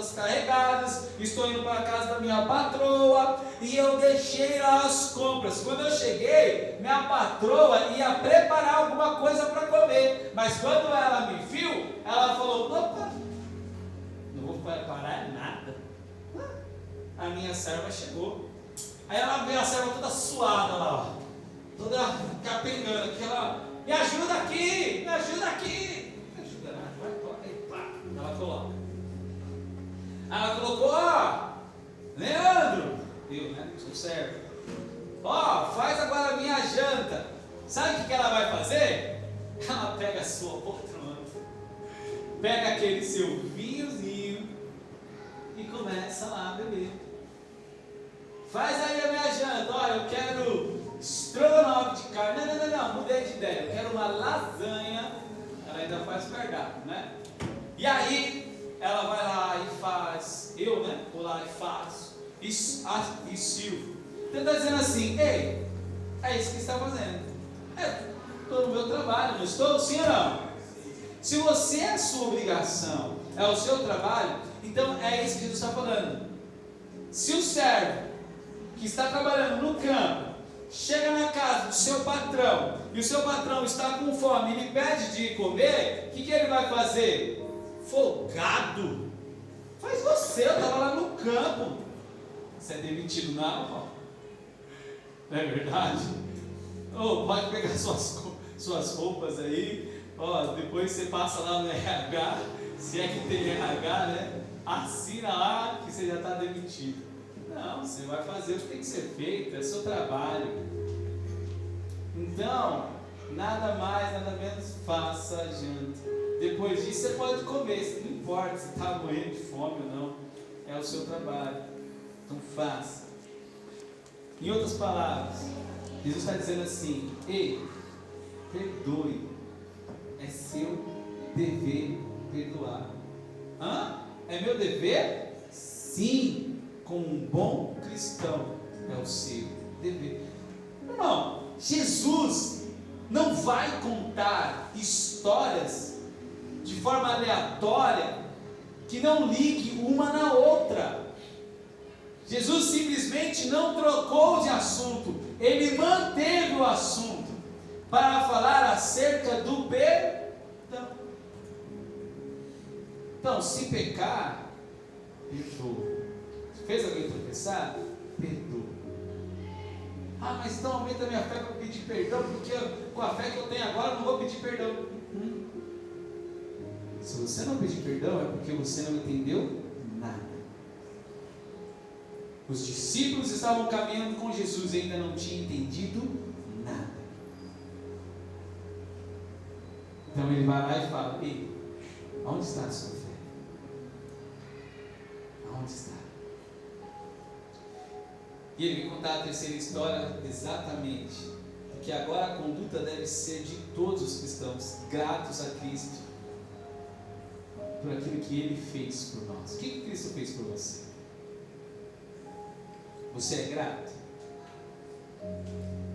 costas carregadas, estou indo para a casa da minha patroa e eu deixei lá as compras. Quando eu cheguei, minha patroa ia preparar alguma coisa para comer, mas quando ela me viu, ela falou: opa, não vou preparar nada. A minha serva chegou. Aí ela veio, a serva toda suada lá, toda capengando, que ela: me ajuda aqui, me ajuda aqui. Me ajuda nada, vai, coloca aí, pá. Ela coloca. Aí ela colocou: ó, Leandro, eu, né, sou servo, ó, faz agora a minha janta. Sabe o que ela vai fazer? Ela pega a sua poltrona, pega aquele seu vinhozinho e começa lá a beber. Faz aí a minha janta. Olha, eu quero estrogonofe de carne. Não, mudei de ideia. Eu quero uma lasanha. Ela ainda faz o cardápio, né? E aí, ela vai lá e faz. Eu, né? Vou lá e faço. E sirvo. Então está dizendo assim: ei, é isso que você está fazendo. Estou no meu trabalho, não estou? Sim ou não? Se você é a sua obrigação, é o seu trabalho, então é isso que Jesus está falando. Se o servo que está trabalhando no campo chega na casa do seu patrão e o seu patrão está com fome e lhe pede de comer, o que ele vai fazer? Folgado! Faz você, eu estava lá no campo. Você é demitido, não é verdade? Pode pegar suas roupas aí, depois você passa lá no RH, se é que tem RH, né? Assina lá que você já está demitido. Não, você vai fazer o que tem que ser feito, é seu trabalho. Então, nada mais, nada menos, faça a janta. Depois disso você pode comer, não importa se está morrendo de fome ou não, é o seu trabalho. Então faça. Em outras palavras, Jesus está dizendo assim: ei, perdoe, é seu dever perdoar. É meu dever? Sim. Como um bom cristão, é o seu dever. Irmão, Jesus não vai contar histórias de forma aleatória que não ligue uma na outra. Jesus simplesmente não trocou de assunto, ele manteve o assunto para falar acerca do perdão. Então, se pecar, perdoa. Fez alguém tropeçar? Perdoa. Mas então aumenta a minha fé para pedir perdão, porque com a fé que eu tenho agora eu não vou pedir perdão. Se você não pedir perdão, é porque você não entendeu nada. Os discípulos estavam caminhando com Jesus e ainda não tinham entendido nada. Então ele vai lá e fala: ei, aonde está a sua fé? Aonde está? E ele vai contar a terceira história exatamente, porque agora a conduta deve ser de todos os cristãos, gratos a Cristo, por aquilo que Ele fez por nós. O que Cristo fez por você? Você é grato?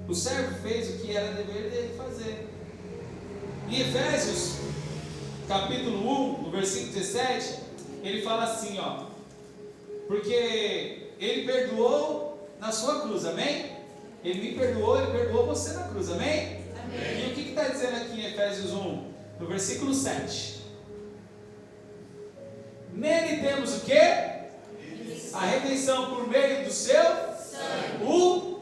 O servo fez o que era dever dele fazer. Em Efésios, capítulo 1, no versículo 17, ele fala assim, porque Ele perdoou na sua cruz, amém? Ele me perdoou, Ele perdoou você na cruz, amém? Amém. E o que está dizendo aqui em Efésios 1, no versículo 7? Nele temos o quê? A redenção por meio do seu sangue. O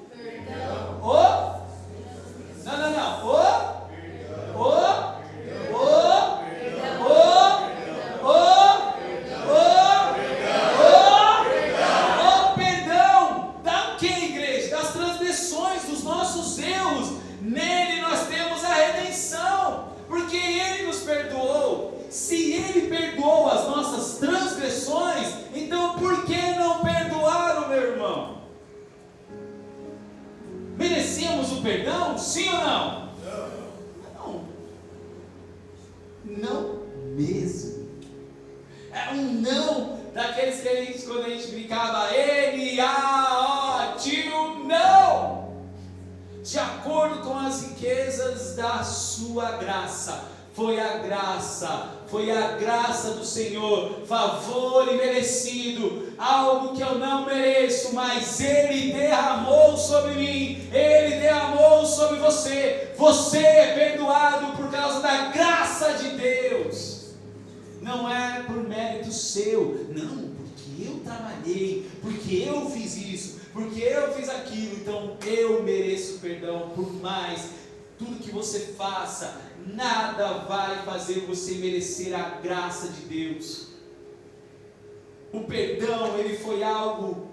perdão. Da que, igreja? Das transgressões, dos nossos erros. Nele nós temos a redenção, porque Ele nos perdoou. Se Ele perdoou as nossas transgressões, então por que não perdoar o meu irmão? Merecemos o perdão? Sim ou não? Não. Não mesmo. É um não daqueles que quando a gente brincava, N-A-O-T-I-O, não. De acordo com as riquezas da sua graça, foi a graça do Senhor, favor imerecido, algo que eu não mereço, mas Ele derramou sobre mim, Ele derramou sobre você. Você é perdoado por causa da graça de Deus, não é por mérito seu, não, porque eu trabalhei, porque eu fiz isso, porque eu fiz aquilo, então eu mereço perdão. Por mais tudo que você faça, nada vai fazer você merecer a graça de Deus. O perdão, ele foi algo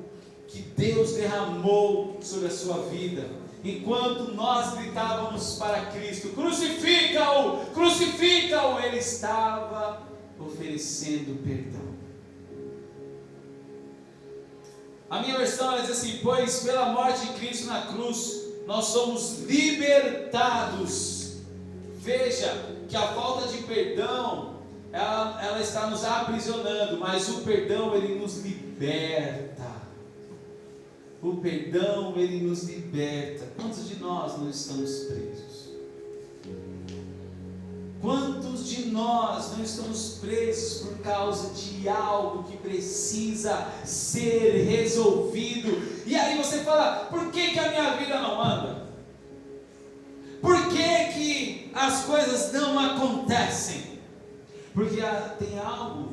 que Deus derramou sobre a sua vida. Enquanto nós gritávamos para Cristo, crucifica-o, crucifica-o, Ele estava oferecendo perdão. A minha versão ela diz assim: pois pela morte de Cristo na cruz, nós somos libertados. Veja que a falta de perdão, ela está nos aprisionando, mas o perdão, ele nos liberta. O perdão, ele nos liberta. Quantos de nós não estamos presos? Quantos de nós não estamos presos por causa de algo que precisa ser resolvido? E aí você fala: por que a minha vida não anda? Por que as coisas não acontecem? Porque tem algo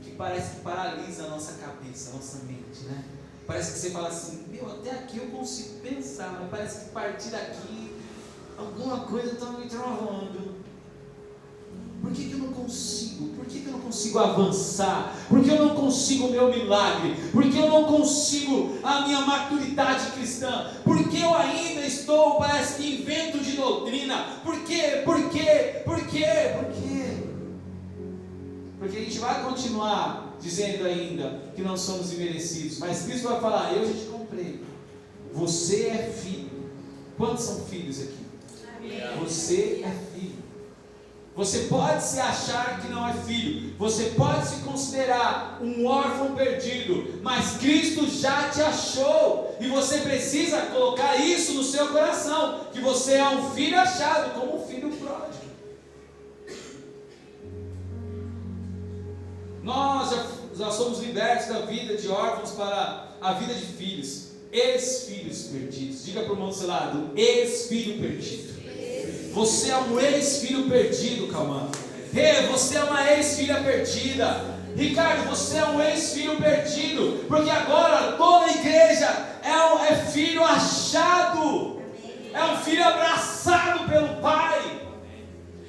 que parece que paralisa a nossa cabeça, a nossa mente, né? Parece que você fala assim: meu, até aqui eu consigo pensar, mas parece que a partir daqui alguma coisa está me travando. Por que eu não consigo? Por que eu não consigo avançar? Por que eu não consigo o meu milagre? Por que eu não consigo a minha maturidade cristã? Por que eu ainda estou, parece que em vento de doutrina? Por quê? Por quê? Por quê? Por quê? Porque a gente vai continuar dizendo ainda que não somos imerecidos, mas Cristo vai falar: eu já te comprei, você é filho. Quantos são filhos aqui? Você é filho. Você pode se achar que não é filho, você pode se considerar um órfão perdido, mas Cristo já te achou, e você precisa colocar isso no seu coração, que você é um filho achado, como um filho pródigo. Nós já somos libertos da vida de órfãos para a vida de filhos, ex-filhos perdidos. Diga para o irmão do seu lado: ex-filho perdido. Você é um ex-filho perdido, Calma. Você é uma ex-filha perdida. Ricardo, você é um ex-filho perdido, porque agora toda a igreja é filho achado, é um filho abraçado pelo Pai,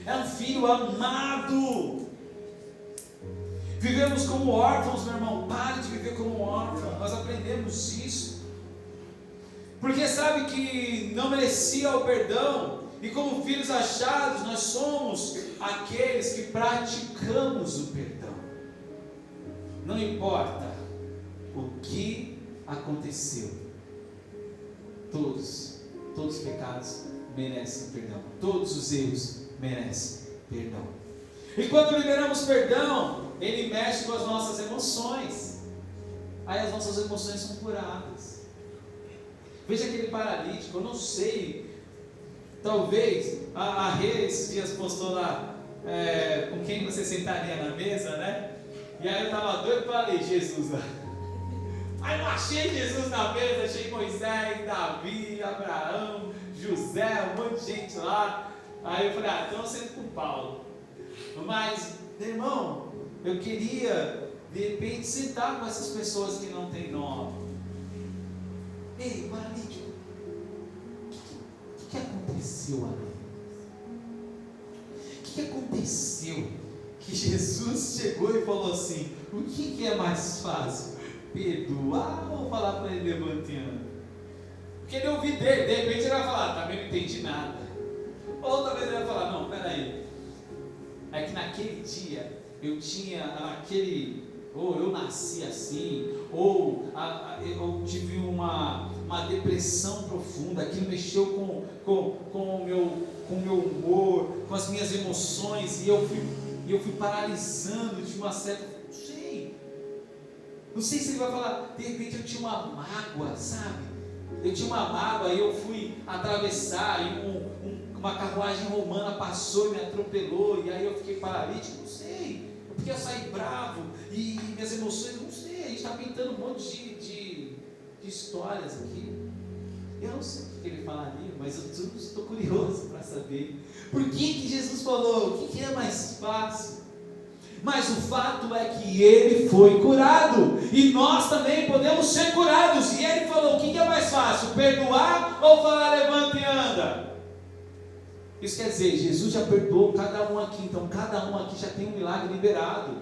é um filho amado. Vivemos como órfãos, meu irmão. Pare de viver como órfão. Nós aprendemos isso, porque sabe que não merecia o perdão. E como filhos achados, nós somos aqueles que praticamos o perdão. Não importa o que aconteceu, todos os pecados merecem perdão, todos os erros merecem perdão. E quando liberamos perdão, ele mexe com as nossas emoções, aí as nossas emoções são curadas. Veja aquele paralítico, eu não sei. Talvez a Rê esses dias postou lá com quem você sentaria na mesa, né? E aí eu estava doido para ler Jesus lá. Aí eu achei Jesus na mesa, achei Moisés, Davi, Abraão, José, um monte de gente lá. Aí eu falei: então eu sento com Paulo. Mas, irmão, eu queria de repente sentar com essas pessoas que não têm nome. Ei, paralítico, o que aconteceu ali? O que aconteceu que Jesus chegou e falou assim: o que é mais fácil, perdoar ou falar para ele levantando? Porque ele ouviu dele, de repente ele vai falar: também não entendi nada. Ou talvez ele vai falar: não, peraí, é que naquele dia eu tinha ou eu nasci assim, ou eu tive uma depressão profunda, aquilo mexeu com o meu humor, com as minhas emoções, e eu fui paralisando de uma certa, não sei se ele vai falar, de repente eu tinha uma mágoa, sabe? Eu tinha uma mágoa e eu fui atravessar, e uma carruagem romana passou e me atropelou, e aí eu fiquei paralítico? Não sei, porque eu saí bravo, e minhas emoções, não sei, a gente está pintando um monte de histórias aqui. Eu não sei o que ele falaria, mas eu estou curioso para saber. Por que Jesus falou? O que é mais fácil? Mas o fato é que ele foi curado, e nós também podemos ser curados. E ele falou: o que é mais fácil? Perdoar ou falar levanta e anda? Isso quer dizer, Jesus já perdoou cada um aqui, então cada um aqui já tem um milagre liberado.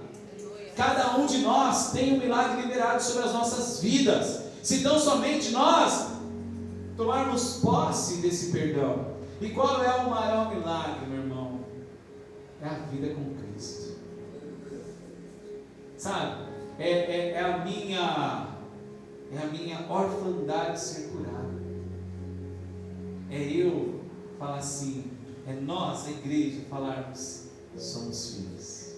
Cada um de nós tem um milagre liberado sobre as nossas vidas, se tão somente nós tomarmos posse desse perdão. E qual é o maior milagre, meu irmão? É a vida com Cristo. Sabe? É a minha orfandade ser curada. É eu falar assim, é nós, a igreja, falarmos: somos filhos.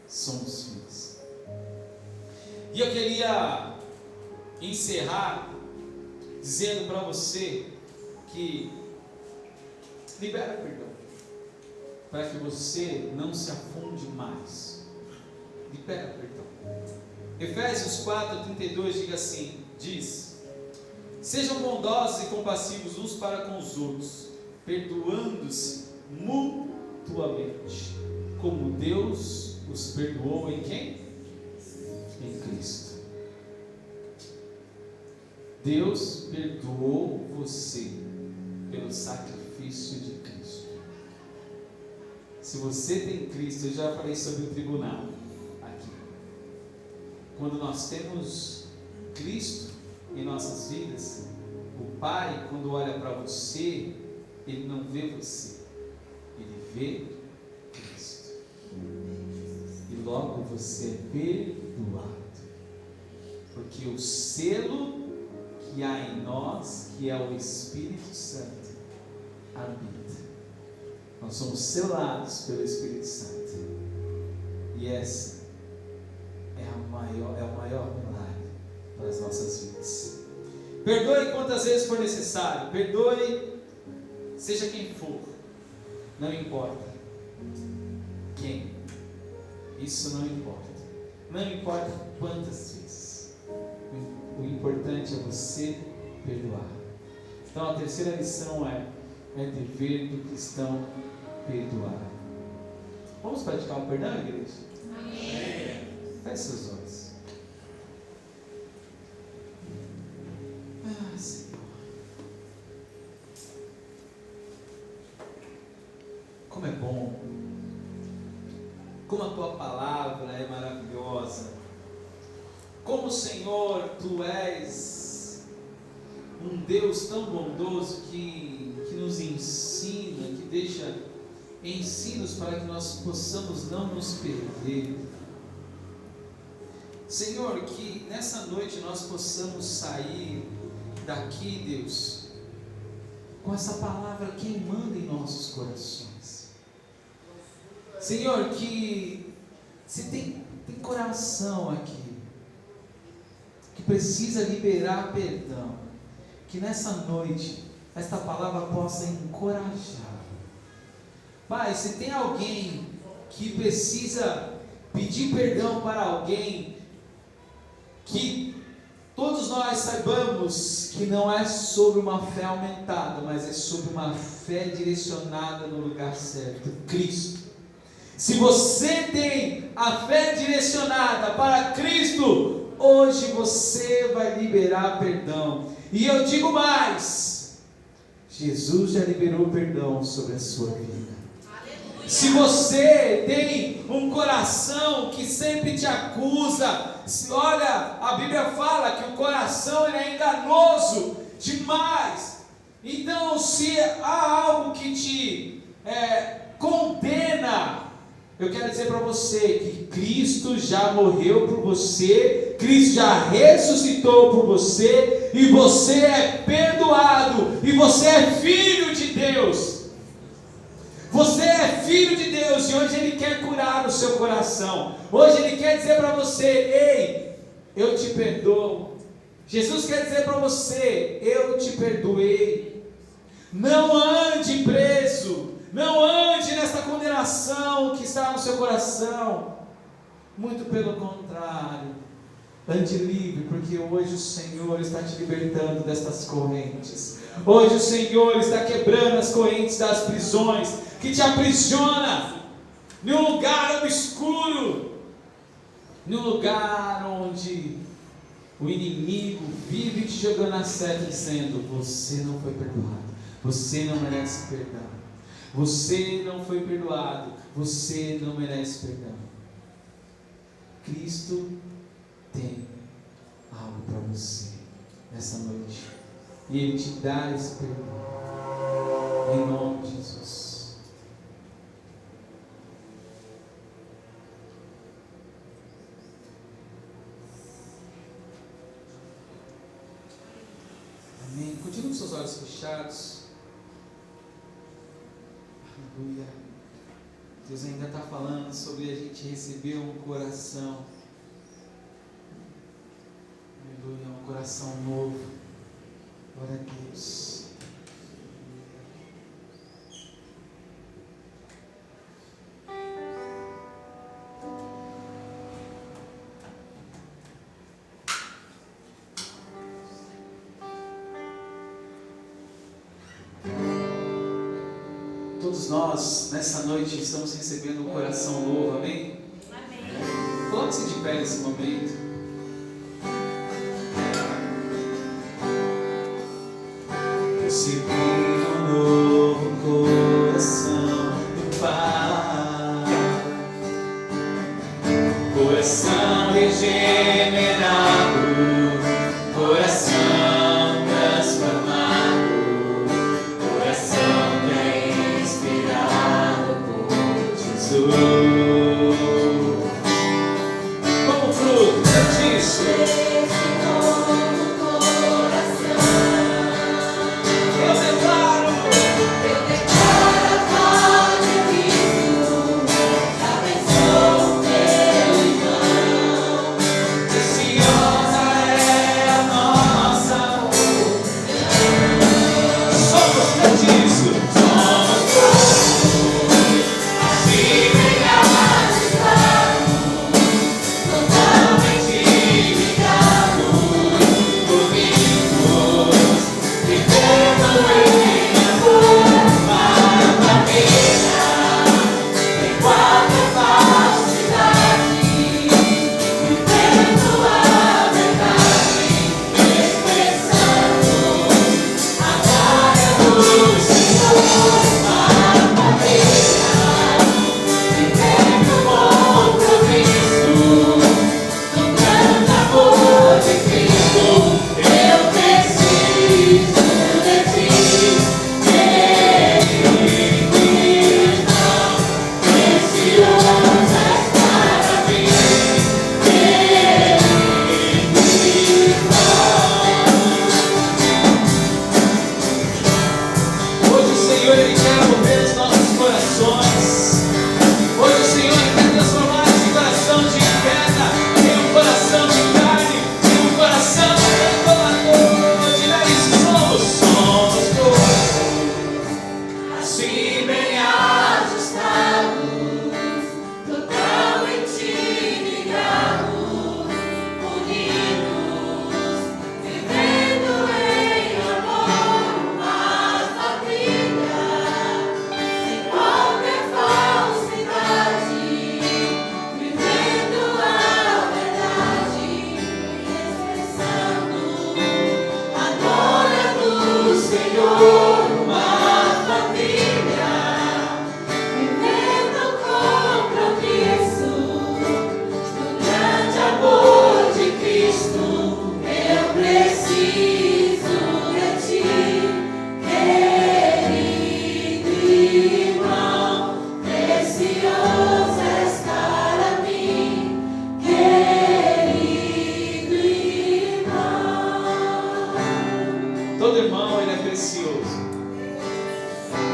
Somos filhos. E eu queria encerrar dizendo para você que libera perdão, para que você não se afunde mais. Libera perdão. Efésios 4:32 diz: sejam bondosos e compassivos uns para com os outros, perdoando-se mutuamente, como Deus os perdoou em quem? Em Cristo. Deus perdoou você pelo sacrifício de Cristo. Se você tem Cristo, eu já falei sobre o tribunal aqui. Quando nós temos Cristo em nossas vidas, o Pai, quando olha para você, Ele não vê você, Ele vê Cristo. E logo você é perdoado, porque o selo que há em nós, que é o Espírito Santo, habita. Nós somos selados pelo Espírito Santo, e esse é o maior milagre para as nossas vidas. Perdoe quantas vezes for necessário, perdoe seja quem for, não importa quem, isso não importa quantas vezes, o importante é você perdoar. Então a terceira lição é dever do cristão perdoar. Vamos praticar o perdão, igreja? Amém. Feche seus olhos. Senhor, como é bom, como a tua palavra é maravilhosa, como, Senhor, tu és um Deus tão bondoso que nos ensina, que deixa ensinos para que nós possamos não nos perder. Senhor, que nessa noite nós possamos sair daqui, Deus, com essa palavra queimando em nossos corações. Senhor, que se tem coração aqui que precisa liberar perdão, que nessa noite esta palavra possa encorajar. Pai, se tem alguém que precisa pedir perdão para alguém, que todos nós saibamos que não é sobre uma fé aumentada, mas é sobre uma fé direcionada no lugar certo, Cristo. Se você tem a fé direcionada para Cristo, hoje você vai liberar perdão. E eu digo mais, Jesus já liberou perdão sobre a sua vida. Aleluia. Se você tem um coração que sempre te acusa, olha, a Bíblia fala que o coração ele é enganoso demais. Então, se há algo que te condena, eu quero dizer para você que Cristo já morreu por você, Cristo já ressuscitou por você, e você é perdoado, e você é filho de Deus. Você é filho de Deus, e hoje Ele quer curar o seu coração. Hoje Ele quer dizer para você: ei, eu te perdoo. Jesus quer dizer para você: eu te perdoei. Não ande preso. Não ande nessa condenação que está no seu coração. Muito pelo contrário. Ande livre, porque hoje o Senhor está te libertando destas correntes. Hoje o Senhor está quebrando as correntes das prisões que te aprisiona num lugar obscuro, num lugar onde o inimigo vive te jogando a seta, dizendo: você não foi perdoado, você não merece perdão, você não foi perdoado, você não merece perdão. Cristo tem algo para você nessa noite, e Ele te dá esse perdão, em nome de Jesus. Amém. Continue com seus olhos fechados. Aleluia. Deus ainda está falando sobre a gente receber um coração. Aleluia, um coração novo. Glória a Deus. Todos nós, nessa noite, estamos recebendo um coração novo, amém? Amém. Coloque-se de pé nesse momento. Recebi um novo coração do Pai, coração regenerado, coração transformado, coração inspirado por Jesus. Como fruto disso,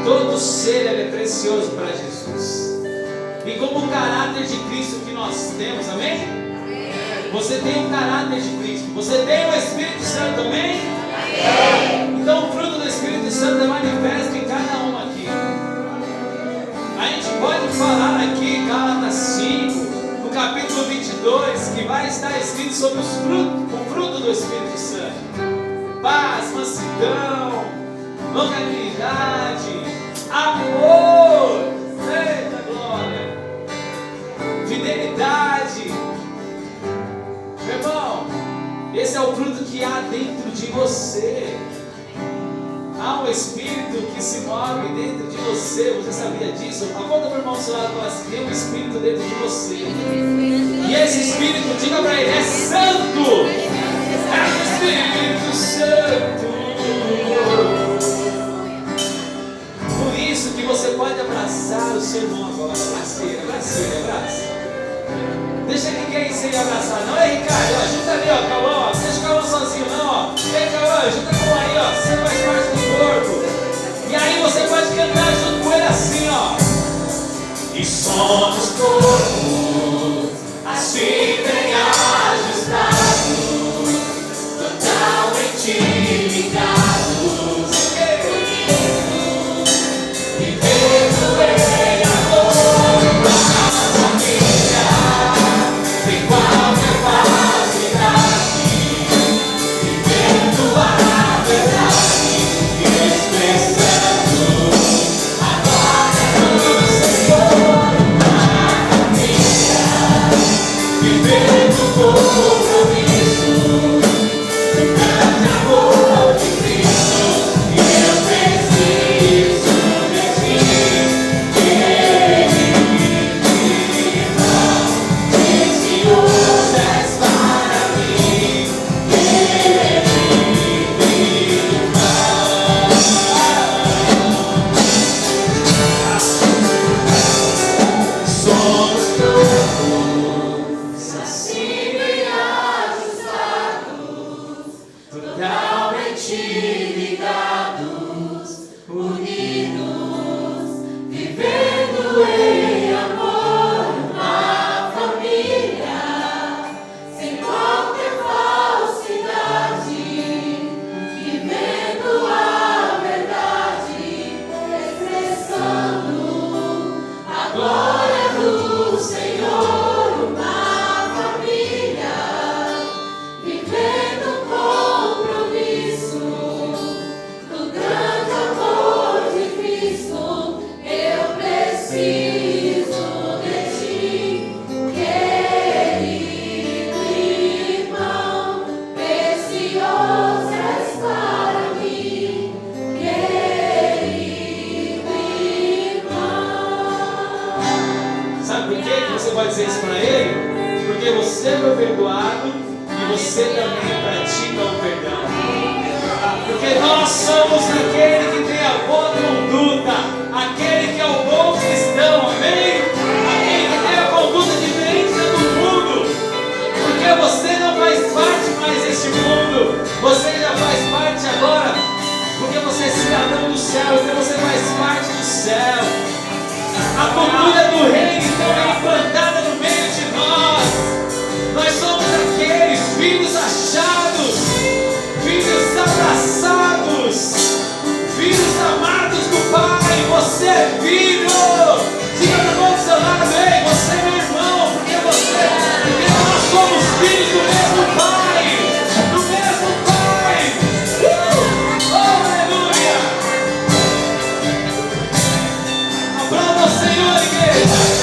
todo ser ele é precioso para Jesus. E como o caráter de Cristo que nós temos, amém? Você tem o caráter de Cristo, você tem o Espírito Santo, amém? Então o fruto do Espírito Santo é manifesto em cada um aqui. A gente pode falar aqui, Gálatas 5, no capítulo 22, que vai estar escrito sobre o fruto do Espírito Santo: paz, mansidão, longanimidade, amor, eita glória, fidelidade. Meu irmão, esse é o fruto que há dentro de você. Há um Espírito que se move dentro de você. Você sabia disso? Aponta para o irmão do seu lado e fala assim: tem um Espírito dentro de você. E esse Espírito, diga para ele, é santo. É o Espírito Santo. Por isso que você pode abraçar o seu irmão agora. Abraça ele, abraça. Deixa ninguém sem abraçar, não é, Ricardo? Ajuda ali, ó, Cauã, ó. Não deixa o Cauã sozinho, não, ó. Vem, Cauã, ajuda com aí, ó. Você faz parte do corpo. E aí você pode cantar junto com ele assim, ó. E somos todos assim bem ajustados, totalmente ligados, vivendo em amor, uma família, sem qualquer falsidade, vivendo a verdade, expressando a glória do Senhor, uma família, vivendo o compromisso do grande amor de Cristo. E eu preciso de ti, querido irmão, precioso és para mim, querido irmão. Somos todos assim bem ajustados, totalmente ligados, unidos, vivendo em amor, uma família, sem qualquer falsidade, vivendo a verdade, expressando a glória do Senhor, uma família, vivendo o compromisso do grande amor de Cristo. Eu preciso de ti, querido irmão, precioso és para mim, querido irmão. Sabe por que você pode dizer isso para ele? Porque você foi perdoado e você também pratica o perdão. Porque nós somos aquele que tem a boa conduta, aquele que é o bom cristão, amém? Aquele que tem a conduta diferente da do mundo. Porque você não faz parte mais deste mundo, você já faz parte agora, porque você é cidadão do céu, então você faz parte do céu. A cultura do reino então é implantada no meio de nós. Nós somos aqueles filhos achados, filhos abraçados, filhos amados do Pai. Você é filho. Diga para o irmão do seu lado: ei, você é meu irmão, porque nós somos filhos do mesmo Pai, do mesmo Pai. Oh, aleluia! Aplauda o Senhor, igreja.